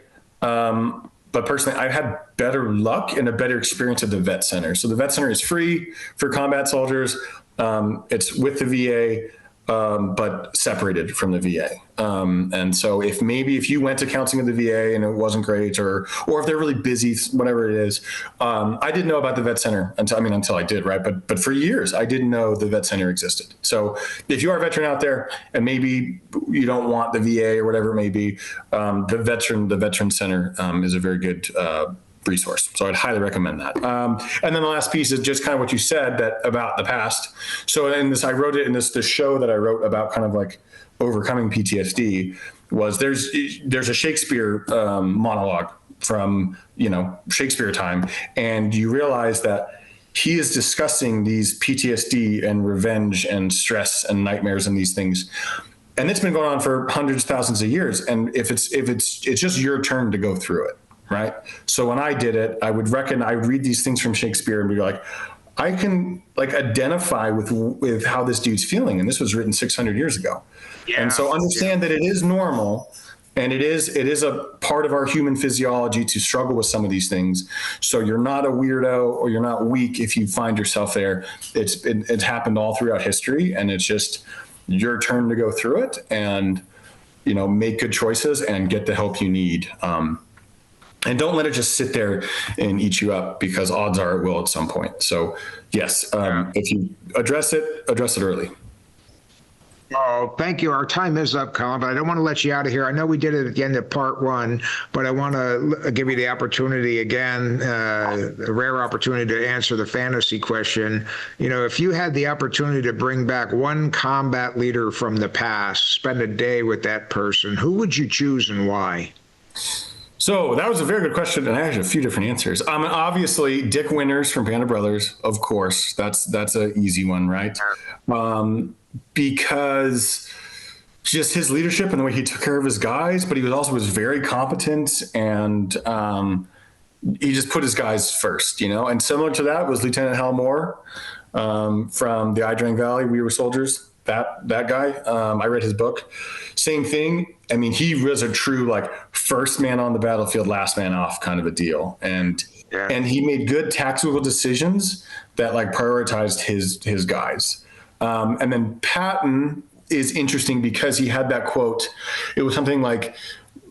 But personally, I've had better luck and a better experience at the Vet Center. So the Vet Center is free for combat soldiers. It's with the VA. But separated from the VA. And so if you went to counseling at the VA and it wasn't great, or if they're really busy, whatever it is, I didn't know about the Vet Center until I did, right? But for years, I didn't know the Vet Center existed. So if you are a veteran out there and maybe you don't want the VA or whatever it may be, the Veteran Center is a very good resource. So I'd highly recommend that. And then the last piece is just kind of what you said about the past. So I wrote it in this show that I wrote about kind of like overcoming PTSD was there's a Shakespeare monologue from, Shakespeare time. And you realize that he is discussing these PTSD and revenge and stress and nightmares and these things. And it's been going on for hundreds, thousands of years. And if it's just your turn to go through it. Right. So when I did it, I would read these things from Shakespeare and be like, I can identify with how this dude's feeling. And this was written 600 years ago. Yeah, and so understand that it is normal and it is a part of our human physiology to struggle with some of these things. So you're not a weirdo or you're not weak if you find yourself there. It's happened all throughout history, and it's just your turn to go through it and, make good choices and get the help you need. And don't let it just sit there and eat you up, because odds are it will at some point. So yes, if you address it early. Oh, thank you. Our time is up, Colin, but I don't want to let you out of here. I know we did it at the end of part one, but I want to give you the opportunity again, a rare opportunity to answer the fantasy question. If you had the opportunity to bring back one combat leader from the past, spend a day with that person, who would you choose and why? So that was a very good question, and I had a few different answers. Obviously, Dick Winters from Band of Brothers, of course. That's an easy one, right? Because just his leadership and the way he took care of his guys, but he was very competent, and he just put his guys first, And similar to that was Lieutenant Hal Moore from the Idrang Valley. We Were Soldiers. That guy, I read his book. Same thing. I mean, he was a true first man on the battlefield, last man off kind of a deal, and he made good tactical decisions that prioritized his guys. And then Patton is interesting because he had that quote. It was something like,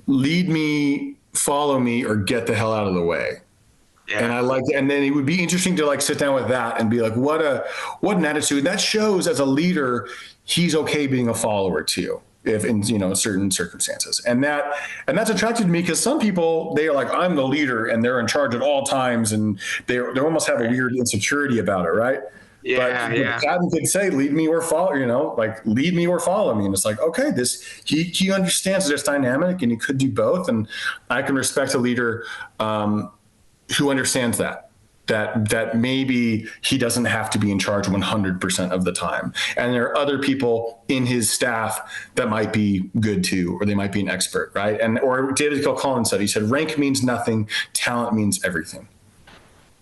"Lead me, follow me, or get the hell out of the way." Yeah. And I liked it. And then it would be interesting to sit down with that and be like, what an attitude. That shows as a leader, he's okay being a follower too, if in certain circumstances. And that's attractive to me, because some people, they are like, I'm the leader and they're in charge at all times, and they almost have a weird insecurity about it, right? Yeah, the captain could say, lead me or follow, like lead me or follow me. And it's like, okay, he understands this dynamic and he could do both. And I can respect a leader who understands that maybe he doesn't have to be in charge 100% of the time. And there are other people in his staff that might be good too, or they might be an expert, right? Or David Colin said, he said, rank means nothing, talent means everything.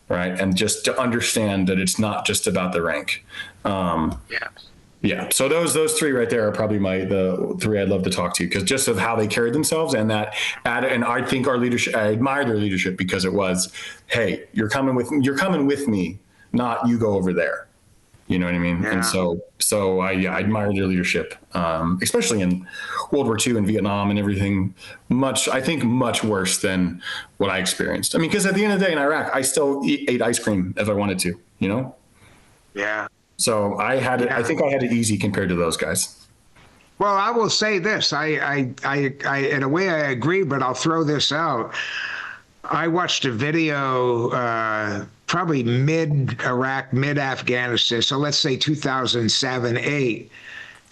Right. And just to understand that it's not just about the rank. Yeah. So those three right there are probably the three I'd love to talk to, because just of how they carried themselves and and I think our leadership, I admire their leadership because it was, hey, you're coming with me, not you go over there. You know what I mean? Yeah. And so I admire their leadership, especially in World War II and Vietnam and everything. I think much worse than what I experienced. I mean, because at the end of the day in Iraq, I still ate ice cream if I wanted to, Yeah. So I think I had it easy compared to those guys. Well, I will say this. I in a way I agree, but I'll throw this out. I watched a video probably mid-Iraq, mid-Afghanistan, so let's say 2007, 8,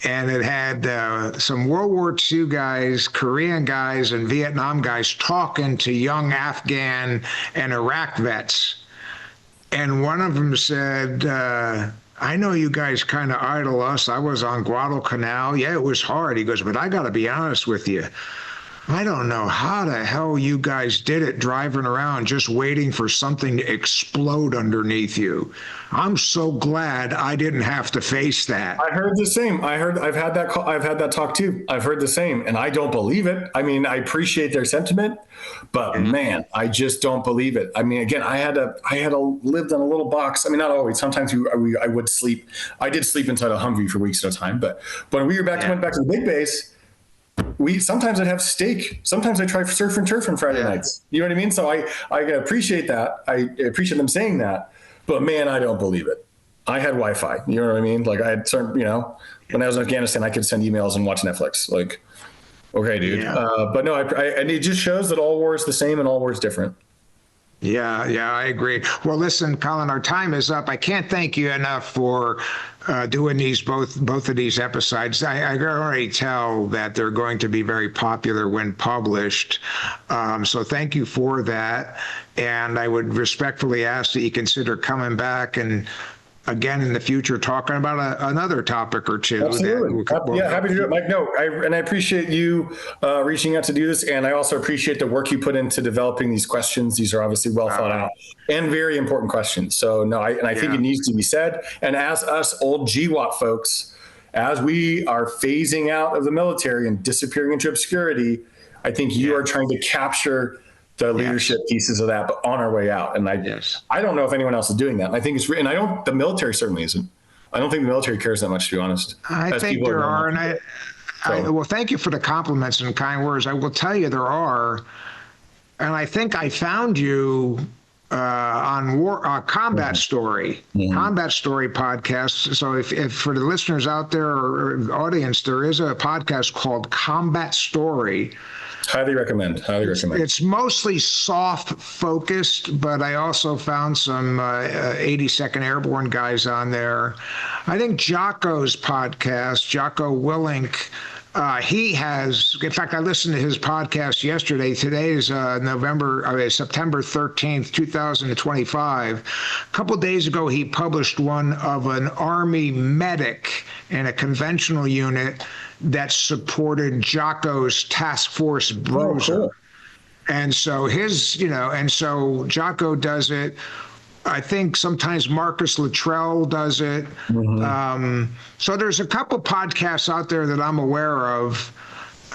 and it had some World War II guys, Korean guys, and Vietnam guys talking to young Afghan and Iraq vets. And one of them said, I know you guys kind of idle us. I was on Guadalcanal. Yeah, it was hard. He goes, but I got to be honest with you. I don't know how the hell you guys did it driving around just waiting for something to explode underneath you. I'm so glad I didn't have to face that. I heard the same. I've had that talk too. I've heard the same, and I don't believe it. I mean, I appreciate their sentiment, but man, I just don't believe it. I mean, again, I had lived in a little box. I mean, not always. Sometimes I would sleep. I did sleep inside a Humvee for weeks at a time, but when we went back to the big base, sometimes I'd have steak. Sometimes I try surf and turf on Friday nights. You know what I mean? So I appreciate that. I appreciate them saying that, but man, I don't believe it. I had Wi-Fi. You know what I mean? Like I had certain, when I was in Afghanistan, I could send emails and watch Netflix. Like, okay, dude. Yeah. But no, and it just shows that all war is the same and all war is different. Yeah, I agree. Well, listen, Colin, our time is up. I can't thank you enough for doing both of these episodes. I can already tell that they're going to be very popular when published. So thank you for that. And I would respectfully ask that you consider coming back and again in the future talking about another topic or two. Absolutely. Happy to do it, Mike. No, I appreciate you reaching out to do this, and I also appreciate the work you put into developing these questions. These are obviously well thought out and very important questions. So no, I think it needs to be said. And as us old GWAT folks, as we are phasing out of the military and disappearing into obscurity, I think you are trying to capture the leadership pieces of that, but on our way out. And I don't know if anyone else is doing that. And I think the military certainly isn't. I don't think the military cares that much, to be honest. I think there are. And well, thank you for the compliments and kind words. I will tell you there are. And I think I found you on Combat Story, Combat Story podcast. So if for the listeners out there or audience, there is a podcast called Combat Story. Highly recommend. It's mostly soft focused, but I also found some 82nd Airborne guys on there. I think Jocko's podcast, Jocko Willink, he has, in fact, I listened to his podcast yesterday. Today is September 13th, 2025. A couple of days ago, he published one of an Army medic in a conventional unit that supported Jocko's Task Force Bruiser. Oh, cool. And so so Jocko does it. I think sometimes Marcus Luttrell does it. So there's a couple podcasts out there that I'm aware of,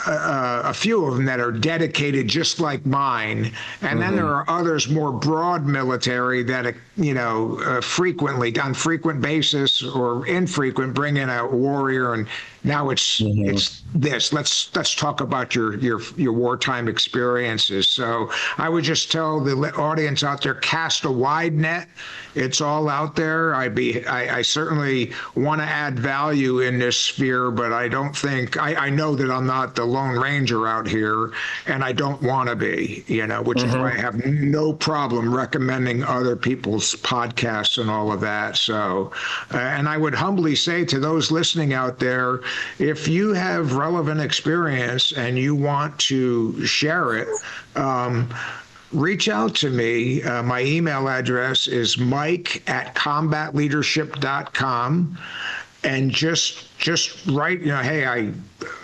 a few of them that are dedicated just like mine. And then there are others more broad military that, frequently, on frequent basis or infrequent, bring in a warrior and, Now it's this. Let's talk about your wartime experiences. So I would just tell the audience out there, cast a wide net. It's all out there. I certainly want to add value in this sphere, but I don't think I know that I'm not the Lone Ranger out here, and I don't want to be. Which is why I have no problem recommending other people's podcasts and all of that. So, and I would humbly say to those listening out there, if you have relevant experience and you want to share it, reach out to me. My email address is mike@combatleadership.com. And just write, hey,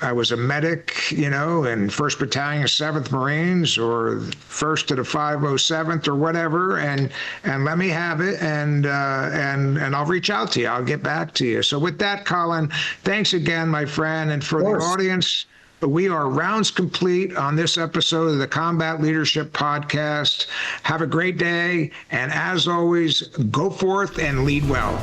I was a medic, in 1st Battalion, 7th Marines, or 1st to the 507th or whatever, and let me have it, and I'll reach out to you. I'll get back to you. So with that, Colin, thanks again, my friend, and for the audience. We are rounds complete on this episode of the Combat Leadership Podcast. Have a great day, and as always, go forth and lead well.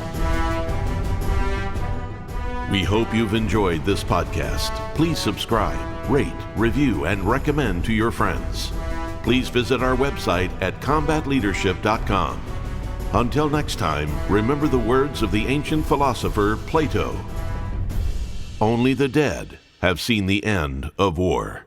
We hope you've enjoyed this podcast. Please subscribe, rate, review, and recommend to your friends. Please visit our website at combatleadership.com. Until next time, remember the words of the ancient philosopher Plato. Only the dead have seen the end of war.